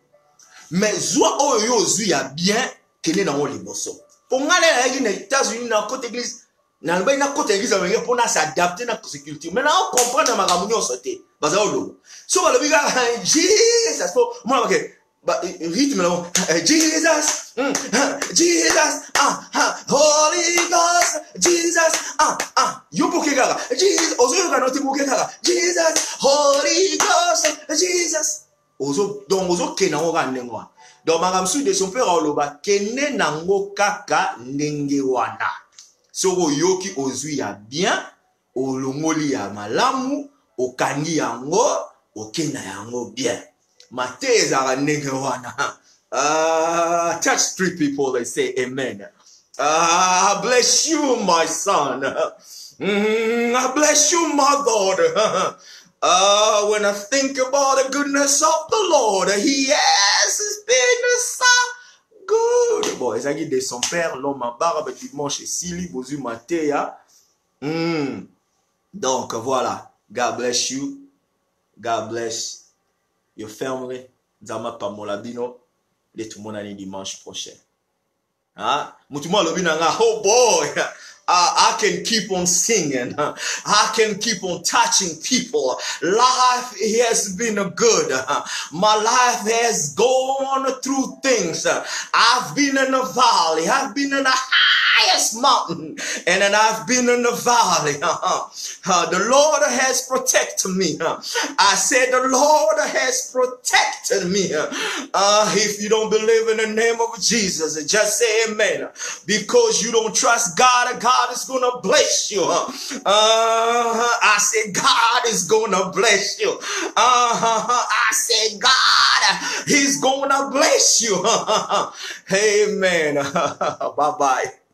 mais zwa oyo yo zwi ya bien kene na ngoli boso pour ngale ya na États-Unis na côté église na ba na côté église américaine pour na s'adapter na culture mais na on comprendre magamu nyo sote baza olo so ba lobi ga Jesus for moi okay but rythme là Jesus Jesus Holy Ghost Jesus you book gaga Jesus ozo ga no ti book gaga Jesus Holy Ghost Jesus ozo donc ozo kena o ga ndengwa donc makamsu de son père oloba kene nango kaka ndenge wana soko yoki ozwi ya bien olongoli ya malamu okandi yango okena yango bien mateza ga ndenge wana. Touch three people, they say amen. Bless you, my son. I bless you, my daughter. When I think about the goodness of the Lord, He has been so good. Bon, ils ont dit de son père, l'homme à barbe, dimanche, Sili, Bozu, Matéa. Donc, voilà. God bless you. God bless your family. Zama Pamolabino. Les tout le monde dimanche prochain. Hein? Moutouma lobby nanga. Oh boy. I can keep on singing. I can keep on touching people. Life has been good. My life has gone through things. I've been in the valley. I've been in the highest mountain. And then I've been in the valley. The Lord has protected me. I said the Lord has protected me. If you don't believe in the name of Jesus, just say amen. Because you don't trust God, God is going to bless you. I said God is going to bless you. I said God, he's going to bless you. Amen. Bye-bye.